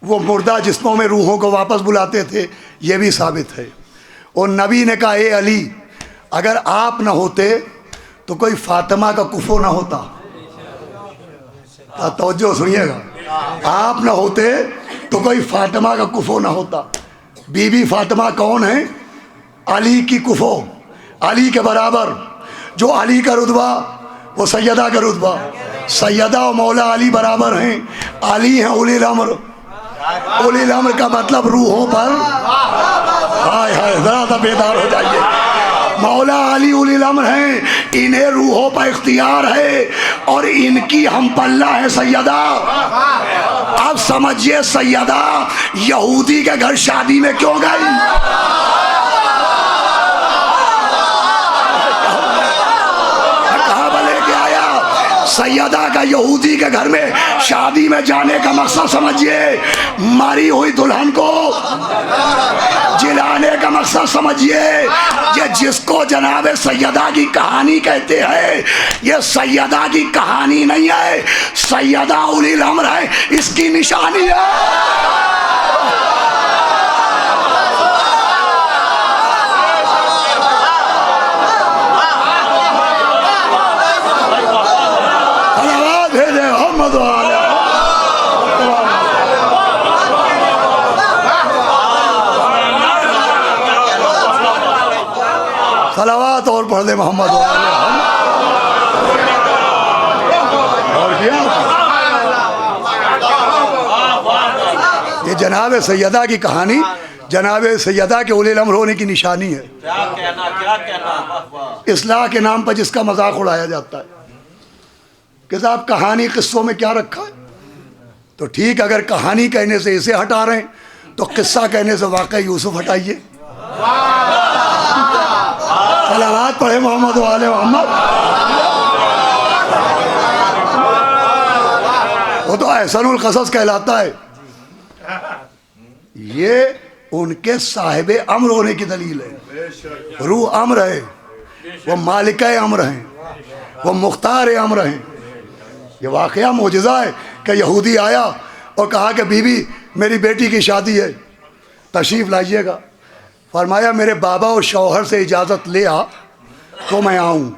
वो मुर्दा जिस्मों में रूहों को वापस बुलाते थे, ये भी साबित है। और नबी ने कहा, ए अली, अगर आप ना होते तो कोई फातिमा का कुफो ना होता। तवज्जो सुनिएगा, आप ना होते तो कोई फातिमा का कुफो ना होता। बीबी फातिमा कौन है? अली की कुफो, अली के बराबर। जो अली का रुतबा वो सैयदा का रुतबा। सैयदा और मौला अली बराबर हैं। अली हैं उलिल अम्र। उलिल अम्र का मतलब रूहों पर, हाय हाय जरा सा बेदार हो जाइए। मौला अली उलिल अम्र हैं, इन्हें रूहों पर इख्तियार है और इनकी हम पल्ला है सैयदा। अब समझिए सैयदा यहूदी के घर शादी में क्यों गई? सैयदा का यहूदी के घर में शादी में जाने का मकसद समझिए, मरी हुई दुल्हन को जिलाने का मकसद समझिए। ये जिसको जनाबे सैयदा की कहानी कहते हैं, ये सैयदा की कहानी नहीं है, सैयदा उलिल अम्र है, इसकी निशानी है। सलावत और पढ़ दे मोहम्मद। और क्या ये जनाब सैयदा की कहानी, जनाब सैयदा के उलिल अम्र होने की निशानी है। क्या कहना। इस्लाह के नाम पर जिसका मजाक उड़ाया जाता है कि साहब कहानी किस्सों में क्या रखा है। तो ठीक, अगर कहानी कहने से इसे हटा रहे हैं तो किस्सा कहने से वाकई यूसुफ हटाइए। सलावत पढ़े मोहम्मद वाले मोहम्मद। वो तो एहसानुल कसस कहलाता है। ये उनके साहिब अम्र होने की दलील है। रूह अम्र है, वो मालिक अम्र हैं, वो मुख्तार अम्र हैं। ये वाक़या मोजज़ा है कि यहूदी आया और कहा कि बीबी मेरी बेटी की शादी है, तशरीफ़ लाइएगा। फरमाया मेरे बाबा और शौहर से इजाज़त ले आ तो मैं आऊँ।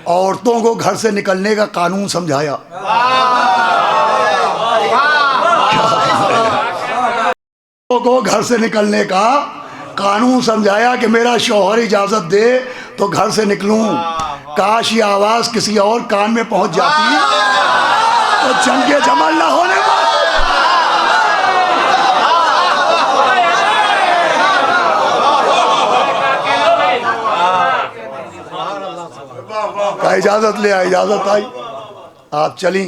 औरतों को घर से निकलने का कानून समझाया। को घर से निकलने का कानून समझाया कि मेरा शौहर इजाज़त दे तो घर से निकलूं। काश ये आवाज़ किसी और कान में पहुंच जाती तो जंगे जमल ना होने का इजाज़त ले आई। इजाज़त आई, आप चली।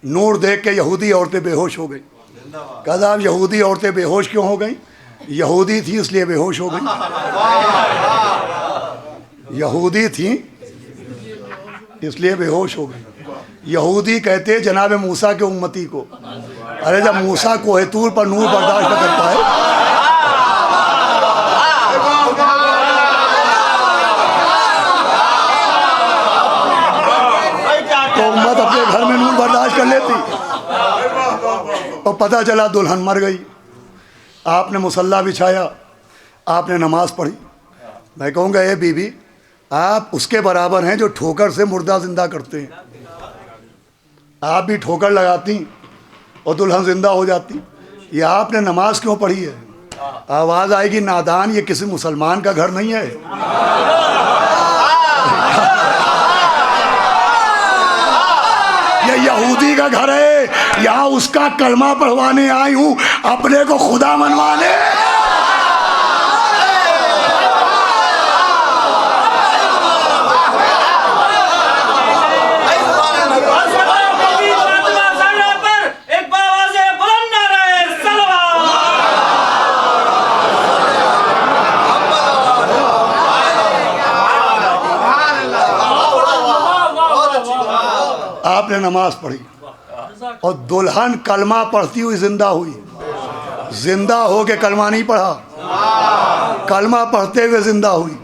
नूर देख के यहूदी औरतें बेहोश हो गई। कहा साहब यहूदी औरतें बेहोश क्यों हो गई? यहूदी थी इसलिए बेहोश हो गई। यहूदी थी इसलिए बेहोश हो गई। यहूदी कहते जनाब मूसा के उम्मती को। अरे जब मूसा कोहे तूर पर नूर बर्दाश्त न कर पाए तो उम्मत अपने घर में नूर बर्दाश्त कर लेती। और पता चला दुल्हन मर गई। आपने मुसल्ला बिछाया, आपने नमाज पढ़ी। मैं कहूँगा ये बीबी आप उसके बराबर हैं जो ठोकर से मुर्दा जिंदा करते हैं। आप भी ठोकर लगाती और दुल्हन जिंदा हो जाती। ये आपने नमाज क्यों पढ़ी है? आवाज़ आएगी नादान, ये किसी मुसलमान का घर नहीं है। ये यहूदी का घर है। यहाँ उसका कलमा पढ़वाने आई हूँ, अपने को खुदा मनवाने। आपने नमाज पढ़ी और दुल्हन कलमा पढ़ती हुई जिंदा हुई। जिंदा हो के कलमा नहीं पढ़ा, कलमा पढ़ते हुए जिंदा हुई।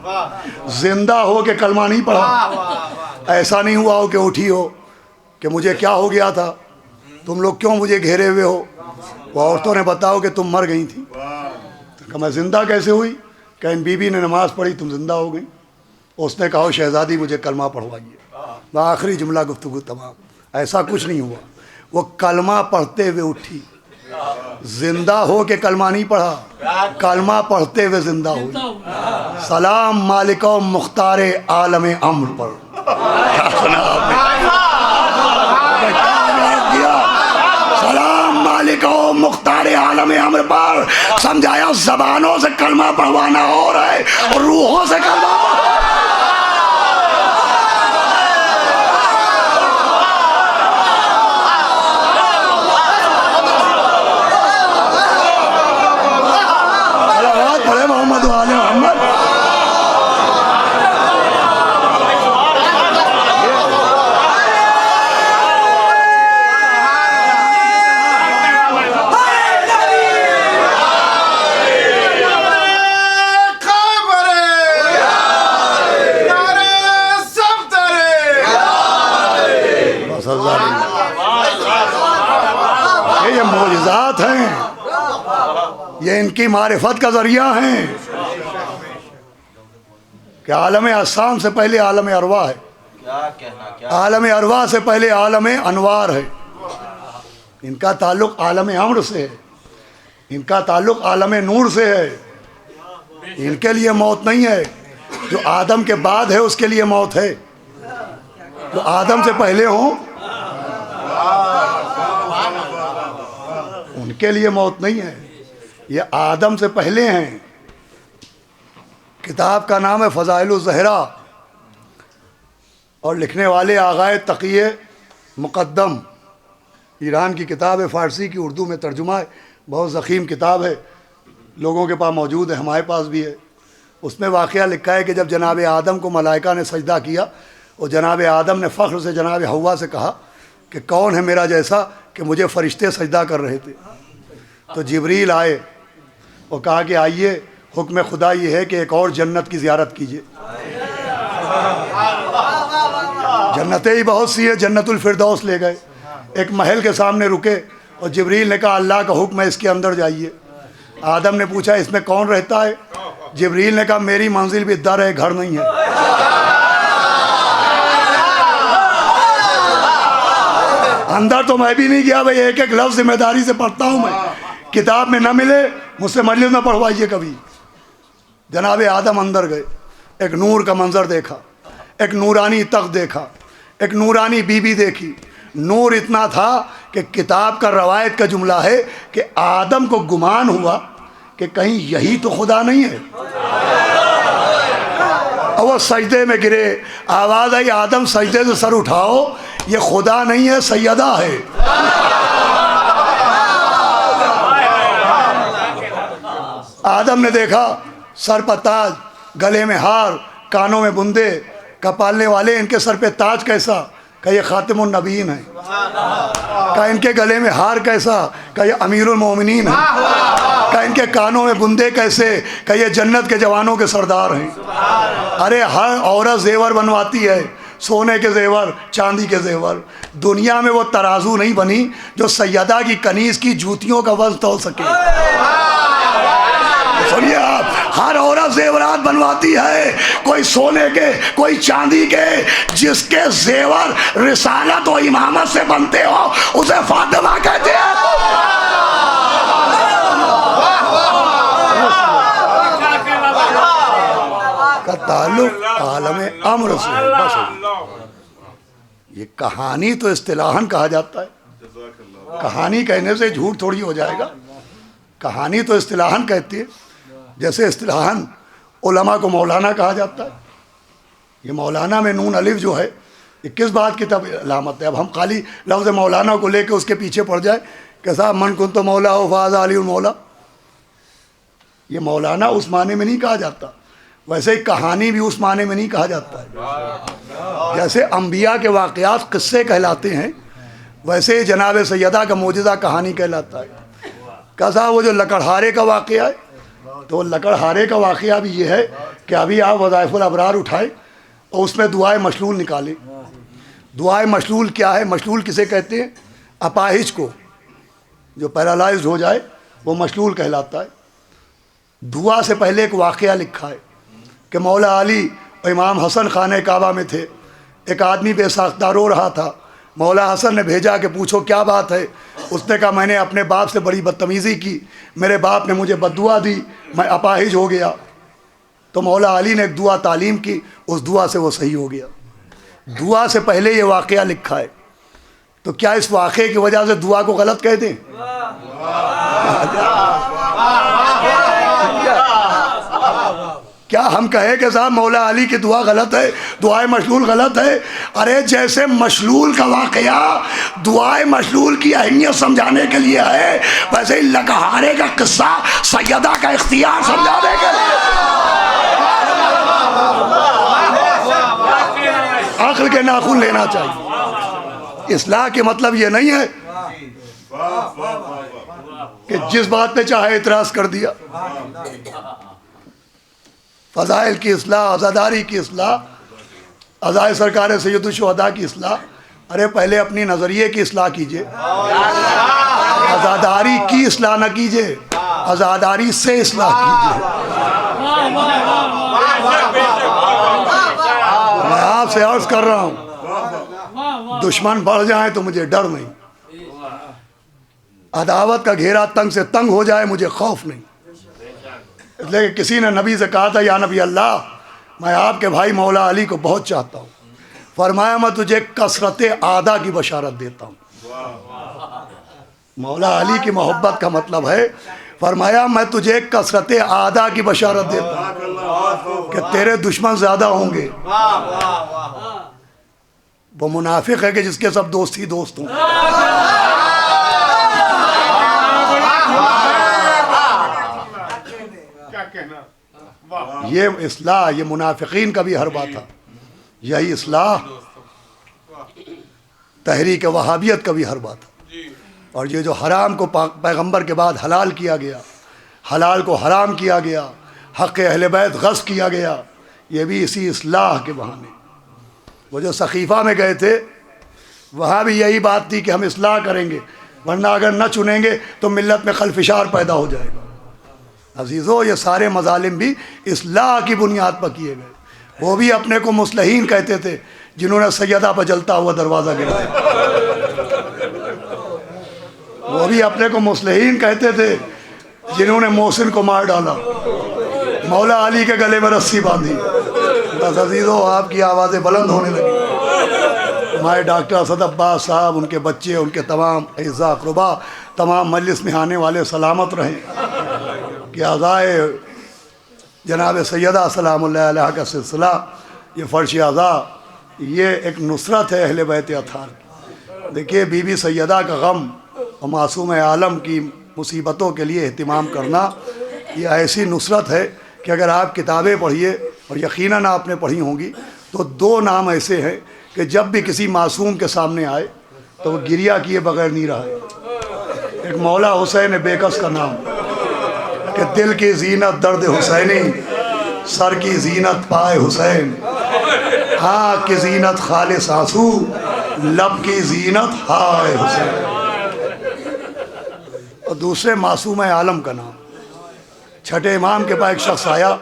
जिंदा हो के कलमा नहीं पढ़ा। ऐसा नहीं हुआ हो कि उठी हो कि मुझे क्या हो गया था, तुम लोग क्यों मुझे घेरे हुए हो। वो औरतों ने बताओ कि तुम मर गई थी। तो मैं जिंदा कैसे हुई? कहीं बीबी ने नमाज पढ़ी, तुम जिंदा हो गई। उसने कहा शहजादी मुझे कलमा पढ़वाइए। वह आखिरी जुमला गुफ्तगू तमाम। ऐसा कुछ नहीं हुआ। वो कलमा पढ़ते हुए उठी। जिंदा हो के कलमा नहीं पढ़ा, कलमा पढ़ते हुए जिंदा हुई। सलाम मालिक मुख्तार आलम अम्र पर। सलाम मालिक मुख्तार आलम अम्र पर। समझाया जबानों से कलमा पढ़वाना और है और रूहों से कलमा ये मोजज़ात हैं, ये इनकी मारिफत का जरिया हैं कि आलम असाम से पहले आलम अरवा है, आलम अरवा से पहले आलम अनवार है। इनका ताल्लुक़ आलम अम्र से है, इनका ताल्लुक़ आलम नूर से है। इनके लिए मौत नहीं है, जो आदम के बाद है उसके लिए मौत है। जो आदम से पहले हों उनके लिए मौत नहीं है, ये आदम से पहले हैं। किताब का नाम है फ़ज़ाइलुज़ ज़हरा और लिखने वाले आगाए तक़िए मुक़द्दम। ईरान की किताब है, फ़ारसी की उर्दू में तर्जुमा है। बहुत ज़ख़ीम किताब है, लोगों के पास मौजूद है, हमारे पास भी है। उसमें वाक़या लिखा है कि जब जनाब आदम को मलाइका ने सजदा किया और जनाब आदम ने फ़ख्र से जनाब हव्वा से कहा कि कौन है मेरा जैसा कि मुझे फ़रिश्ते सजदा कर रहे थे। तो जिब्रील आए और कहा कि आइए, हुक्म खुदा ये है कि एक और जन्नत की ज़ियारत कीजिए। जन्नतें ही बहुत सी है, जन्नतुल फिरदौस ले गए। एक महल के सामने रुके और जिब्रील ने कहा अल्लाह का हुक्म है, इसके अंदर जाइए। आदम ने पूछा इसमें कौन रहता है? जिब्रील ने कहा मेरी मंजिल भी दर है, घर नहीं है। अंदर तो मैं भी नहीं गया भाई, एक एक लफ्ज़ जिम्मेदारी से पढ़ता हूँ मैं। किताब में न मिले मुझसे मजलिस में पढ़वाइए कभी। जनाब आदम अंदर गए, एक नूर का मंजर देखा, एक नूरानी तख्त देखा, एक नूरानी बीबी देखी। नूर इतना था कि किताब का रवायत का जुमला है कि आदम को गुमान हुआ कि कहीं यही तो खुदा नहीं है। और वो सजदे में गिरे, आवाज़ आई आदम सजदे से सर उठाओ, ये खुदा नहीं है, सैयदा है। आदम ने देखा सर पर ताज, गले में हार, कानों में बुंदे, कपालने वाले इनके सर पे ताज कैसा? का ये खातिमुन नबीन है। का इनके गले में हार कैसा? का ये अमीरुल मोमिनीन है। का इनके कानों में बुंदे कैसे? का ये जन्नत के जवानों के सरदार हैं। अरे हर औरत जेवर बनवाती है, सोने के जेवर, चांदी के जेवर। दुनिया में वो तराजू नहीं बनी जो सैयदा की कनीज की जूतियों का वजन तौल सके। सुनिए आप, हर औरत जेवरात बनवाती है, कोई सोने के, कोई चांदी के। जिसके जेवर रिसालत और इमामत से बनते हो उसे फातिमा कहते हैं। का ताल्लुक आलम अम्र से है। बस ये कहानी तो इस्तिलाहन कहा जाता है। कहानी कहने से झूठ थोड़ी हो जाएगा। कहानी तो इस्तिलाहन कहती है। जैसे इस्तिलाहन उलमा को मौलाना कहा जाता है। ये मौलाना में नून अलिफ जो है, ये किस बात की तब अलामत है? अब हम खाली लफ्ज़ मौलाना को लेकर उसके पीछे पड़ जाए कि साहब मन कुन तो मौला हो फाज़ अली मौला। ये मौलाना उस माने में नहीं कहा जाता। वैसे ही कहानी भी उस माने में नहीं कहा जाता है। जैसे अम्बिया के वाक़यात किस्से कहलाते हैं, वैसे ही जनाब सैयदा का मौजज़ा कहानी कहलाता है। क्या साहब वो जो लकड़हारे का वाक़या है, तो लकड़हारे का वाक़या भी ये है कि अभी आप वज़ाइफ़ुल अबरार उठाए और उसमें दुआए मशलूल निकाले। दुआए मशलूल क्या है? मशलूल किसे कहते हैं? अपाहिज को, जो पैरालाइज्ड हो जाए वो मशलूल कहलाता है। दुआ से पहले एक वाक़या लिखा है कि मौला अली और इमाम हसन खाने काबा में थे। एक आदमी बेसाख्ता रो रहा था। मौला हसन ने भेजा कि पूछो क्या बात है। उसने कहा मैंने अपने बाप से बड़ी बदतमीज़ी की, मेरे बाप ने मुझे बद्दुआ दी, मैं अपाहिज हो गया। तो मौला अली ने एक दुआ तालीम की, उस दुआ से वो सही हो गया। दुआ से पहले ये वाक़या लिखा है, तो क्या इस वाक़े की वजह से दुआ को गलत कह दें? क्या हम कहें कि साहब मौला अली की दुआ गलत है, दुआए मशलूल गलत है? अरे जैसे मशलूल का वाक़या दुआए मशलूल की अहमियत समझाने के लिए है, वैसे ही लकड़हारे का किस्सा सैयदा का इख्तियार समझाने के लिए। अक्ल के नाखून लेना चाहिए। इस्लाह के मतलब ये नहीं है कि जिस बात पे चाहे इतराज़ कर दिया। फ़ज़ाइल की इस्लाह, अज़ादारी की इस्लाह, अज़ाए सरकार सैयदुल शुहदा की इस्लाह। अरे पहले अपनी नज़रिए की इस्लाह कीजिए, अज़ादारी की इस्लाह न कीजिए, अज़ादारी से इस्लाह कीजिए। मैं आपसे अर्ज़ कर रहा हूँ, दुश्मन बढ़ जाए तो मुझे डर नहीं, अदावत का घेरा तंग से तंग हो जाए मुझे खौफ नहीं। इसलिए किसी ने नबी से कहा था या नबी अल्लाह, मैं आपके भाई मौला अली को बहुत चाहता हूँ। फरमाया मैं तुझे कसरत आदा की बशारत देता हूँ। मौला अली की मोहब्बत का मतलब है, फरमाया मैं तुझे कसरत आदा की बशारत देता हूँ कि तेरे दुश्मन ज़्यादा होंगे। वो मुनाफिक है कि जिसके सब दोस्त ही दोस्त हों। ये इस्लाह, ये मुनाफिकीन का भी हरबा था। यही इस्लाह तहरीक वहाबियत का भी हरबा था। और ये जो हराम को पैगंबर के बाद हलाल किया गया, हलाल को हराम किया गया, हक़ अहले बैत गस्ब किया गया, ये भी इसी इस्लाह के बहाने। वो जो सकीफ़ा में गए थे वहाँ भी यही बात थी कि हम इस्लाह करेंगे, वरना अगर न चुनेंगे तो मिल्लत में खलफिशार पैदा हो जाएगा। अजीज़ों, ये सारे मजालिम भी इस्लाह की बुनियाद पर किए गए। वो भी अपने को मुस्लिहीन कहते थे जिन्होंने सैयदा पर जलता हुआ दरवाज़ा गिराया। वो भी अपने को मुस्लिहीन कहते थे जिन्होंने मोहसिन को मार डाला, मौला अली के गले में रस्सी बांधी। बस अजीज़ों, आपकी आवाज़ें बुलंद होने लगी। हमारे डॉक्टर असद अब्बास साहब, उनके बच्चे, उनके तमाम अज़ा अक़रबा, तमाम मजलिस में आने वाले सलामत रहें कि अज़ाए जनाब सैयदा सलामुल्लाह अलैहा का सिलसिला, ये फ़र्श अज़ा, ये एक नुसरत है अहले बैत अत्हार की। देखिए, बीबी सैयदा का गम और मासूम आलम की मुसीबतों के लिए एहतिमाम करना, ये ऐसी नुसरत है कि अगर आप किताबें पढ़िए, और यकीनन आपने पढ़ी होंगी, तो दो नाम ऐसे हैं कि जब भी किसी मासूम के सामने आए तो वो गिरिया किए बगैर नहीं रहा। एक मौला हुसैन बेकस का नाम कि दिल की जीनत दर्द हुसैनी, सर की जीनत पाए हुसैन, आँख की जीनत खालिस आंसू, लब की जीनत हाय हुसैन। और दूसरे मासूम आलम का नाम, छठे इमाम के पास एक शख्स आया,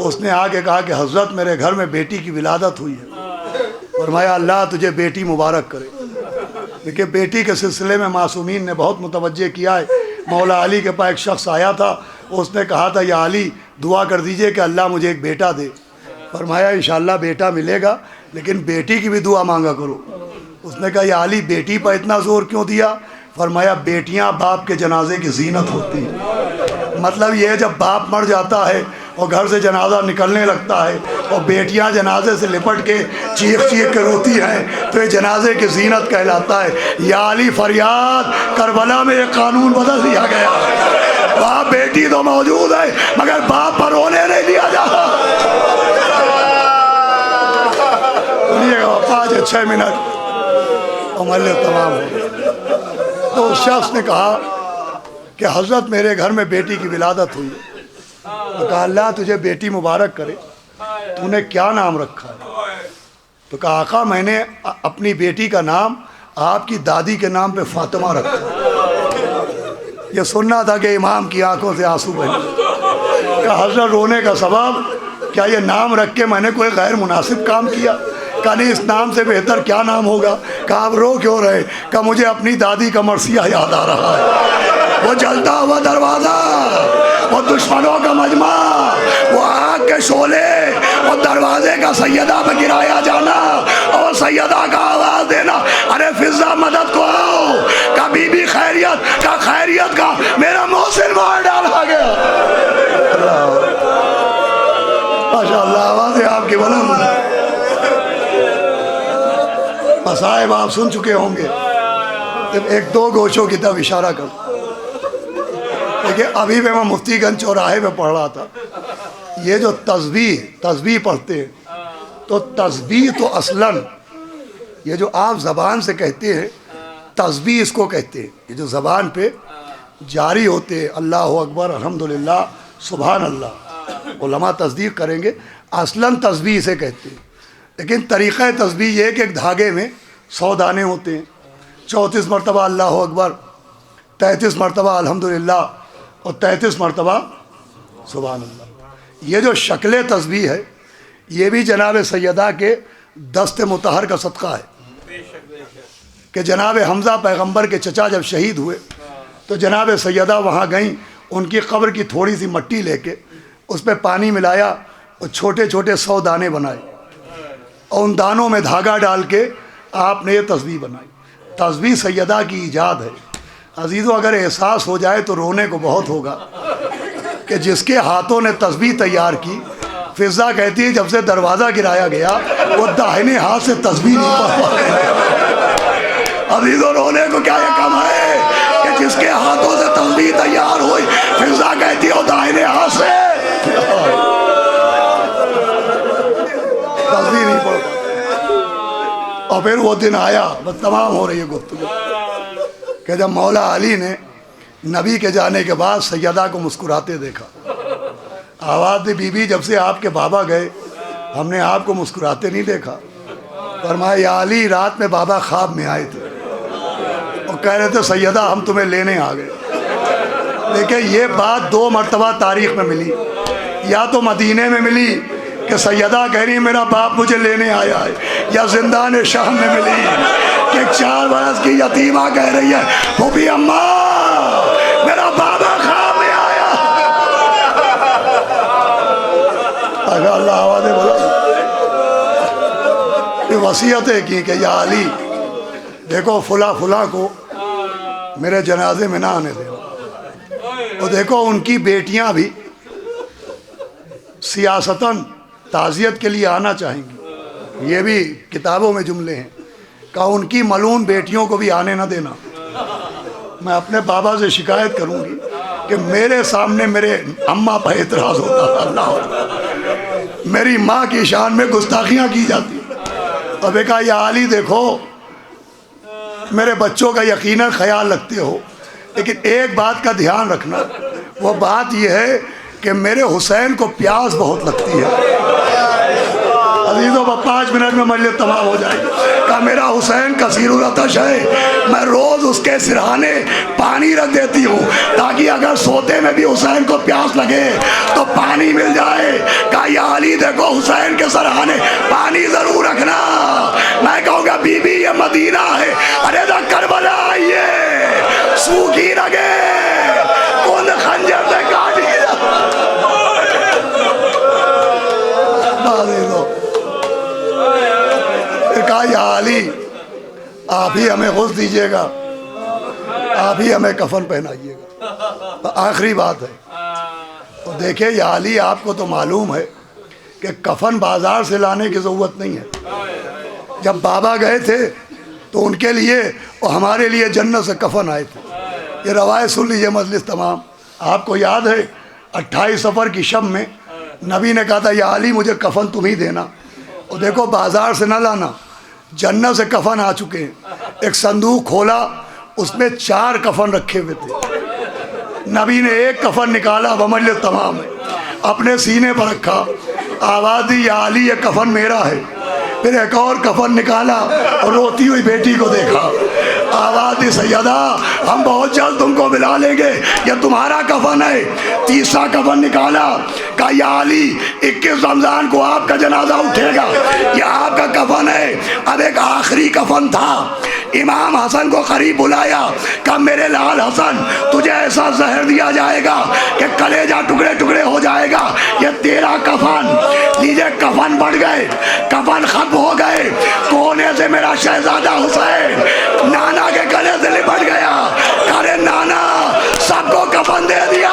उसने आके कहा कि हज़रत, मेरे घर में बेटी की विलादत हुई है, फरमाया अल्लाह तुझे बेटी मुबारक करे। देखिए, बेटी के सिलसिले में मासूमीन ने बहुत मुतवज्जे किया है। मौला अली के पास एक शख्स आया था, उसने कहा था या अली दुआ कर दीजिए कि अल्लाह मुझे एक बेटा दे। फरमाया इंशाअल्लाह बेटा मिलेगा, लेकिन बेटी की भी दुआ मांगा करो। उसने कहा या अली बेटी पर इतना ज़ोर क्यों दिया? फरमाया बेटियां बाप के जनाजे की जीनत होती हैं। मतलब ये जब बाप मर जाता है और घर से जनाजा निकलने लगता है और बेटियां जनाजे से लिपट के चीख चीख के रोती हैं, तो ये जनाजे की जीनत कहलाता है। या अली फरियाद, करबला में एक कानून बदल दिया गया, बाप बेटी तो मौजूद है मगर बाप पर रोने नहीं दिया जाता। 5-6 मिनट अमल तमाम हो। तो उस शख्स ने कहा कि हज़रत मेरे घर में बेटी की विलादत हुई। तो कहा अल्लाह तुझे बेटी मुबारक करे, तूने क्या नाम रखा है? तो कहा आका मैंने अपनी बेटी का नाम आपकी दादी के नाम पे फातिमा रखा। ये सुनना था कि इमाम की आंखों से आंसू बहे। क्या हज़रत रोने का सबब, क्या ये नाम रख के मैंने कोई गैर मुनासिब काम किया? कहा नहीं, इस नाम से बेहतर क्या नाम होगा? कहा आप रो क्यों रहे? कहा मुझे अपनी दादी का मरसिया याद आ रहा है, वो जलता हुआ दरवाज़ा, वो दुश्मनों का मजमा, वो आग के शोले, वो दरवाजे का सैयदा पे गिराया जाना और सैयदा का आवाज़ देना, अरे फिजा मदद को आओ। का बीबी खैरियत, का खैरियत का मेरा मोहसिन मार डाला गया। माशाअल्लाह, आवाज़ें आपकी बुलंद। मसाइब आप सुन चुके होंगे। एक दो गोशों की तरफ इशारा कर। देखिए, अभी मैं मुफ्तीगंज चौराहे में पढ़ रहा था, ये जो तस्बीह पढ़ते हैं, तो तस्बीह तो असलन ये जो आप ज़बान से कहते हैं, तस्बीह इसको कहते हैं। ये जो ज़बान पे जारी होते हैं, अल्लाह अकबर, अल्हम्दुलिल्लाह, सुभान अल्लाह, उलमा तस्दीक करेंगे, असलन तस्बीह से कहते हैं। लेकिन तरीक़ा तस्बीह ये कि एक धागे में 100 दाने होते हैं, 34 मरतबा अल्लाह अकबर, 33 मरतबा अल्हम्दुलिल्लाह और 33 मरतबा सुभान अल्लाह। ये जो शक्ल तस्बीह है, ये भी जनाब सैयदा के दस्त मुतहर का सदका है कि जनाब हमज़ा पैगंबर के चचा जब शहीद हुए तो जनाब सैयदा वहाँ गईं, उनकी कब्र की थोड़ी सी मट्टी लेके उस पर पानी मिलाया और छोटे छोटे 100 दाने बनाए और उन दानों में धागा डाल के आपने ये तस्बीह बनाई। तस्बीह सैयदा की ईजाद है। अजीज़ों, अगर एहसास हो जाए तो रोने को बहुत होगा कि जिसके हाथों ने तस्बीह तैयार की, फिजा कहती है जब से दरवाज़ा गिराया गया वो दाहिने हाथ से तस्बीह नहीं पढ़ पाए। अजीज़ों, रोने को क्या ये कम है कि जिसके हाथों से तस्बीह तैयार हुई, फिजा कहती है वो दाहिने हाथ से तस्बीह नहीं पढ़ पाए। और फिर वो दिन आया, बस तमाम हो रही है गुफ्तगू, कि जब मौला अली ने नबी के जाने के बाद सैयदा को मुस्कुराते देखा। आवाज़ दी, बीबी जब से आपके बाबा गए हमने आपको मुस्कुराते नहीं देखा। फरमाया या अली, रात में बाबा ख्वाब में आए थे और कह रहे थे सैयदा हम तुम्हें लेने आ गए। देखिए ये बात 2 मरतबा तारीख में मिली, या तो मदीने में मिली कि सैयदा कह रही मेरा बाप मुझे लेने आया है, या जिंदान शाह में मिली कि 4 बरस की यतीमा कह रही है फूफी अम्मा मेरा बाबा ख्वाब में आया। अगर अल्लाह आवाज़ बोला वसीयतें की कि या अली देखो फुला फुला को मेरे जनाजे में ना आने देना, और देखो उनकी बेटियां भी सियासतन ताज़ियत के लिए आना चाहेंगी, ये भी किताबों में जुमले हैं। कहा उनकी मलून बेटियों को भी आने ना देना। मैं अपने बाबा से शिकायत करूंगी कि मेरे सामने मेरे अम्मा पर एतराज़ होता है, अल्लाह मेरी माँ की शान में गुस्ताखियाँ की जाती। अब कहा या अली देखो मेरे बच्चों का यकीनन ख्याल रखते हो, लेकिन एक बात का ध्यान रखना, वो बात यह है कि मेरे हुसैन को प्यास बहुत लगती है। अजीज़ों 5 मिनट में मजलिस तमाम हो जाएगी। कहा मेरा हुसैन कसीरुल अतश है, मैं रोज़ उसके सिरहाने पानी रख देती हूँ ताकि अगर सोते में भी हुसैन को प्यास लगे तो पानी मिल जाए। कहा या अली देखो हुसैन के सिरहाने पानी ज़रूर रखना। मैं कहूँगा बीबी ये मदीना है, अरे दा करबला आइए सूखी रगे कौन खंजर से काटी। कहा या अली आप ही हमें गुस्ल दीजिएगा, आप ही हमें कफन पहनाइएगा, तो आखिरी बात है। तो देखिए या अली आपको तो मालूम है कि कफन बाजार से लाने की ज़रूरत नहीं है। जब बाबा गए थे तो उनके लिए और हमारे लिए जन्नत से कफन आए थे। ये रवायत सुन लीजिए मजलिस तमाम। आपको याद है 28 सफ़र की शब में नबी ने कहा था या अली मुझे कफन तुम ही देना, और देखो बाजार से ना लाना, जन्नत से कफन आ चुके हैं। एक संदूक खोला, उसमें 4 कफन रखे हुए थे। नबी ने एक कफन निकाला, वमल तमाम है, अपने सीने पर रखा, आवाज़ दी या अली ये कफन मेरा है। फिर एक और कफन निकाला और रोती हुई बेटी को देखा, आवाज़ दी सैयदा हम बहुत जल्द तुमको मिला लेंगे, ये तुम्हारा कफन है। तीसरा कफन निकाला, कहा या अली 21 रमज़ान को आपका जनाजा उठेगा, ये आपका कफन है। अब एक आखिरी कफन था, इमाम हसन को करीब बुलाया, कहा मेरे लाल हसन तुझे ऐसा जहर दिया जाएगा कि कलेजा टुकड़े टुकड़े हो जाएगा, ये तेरा कफन। लीजिए कफन बढ़ गए, कफन खत्म हो गए। कोने से मेरा शहजादा हुसैन नाना के गले से लिपट गया। अरे नाना सबको कफन दे दिया,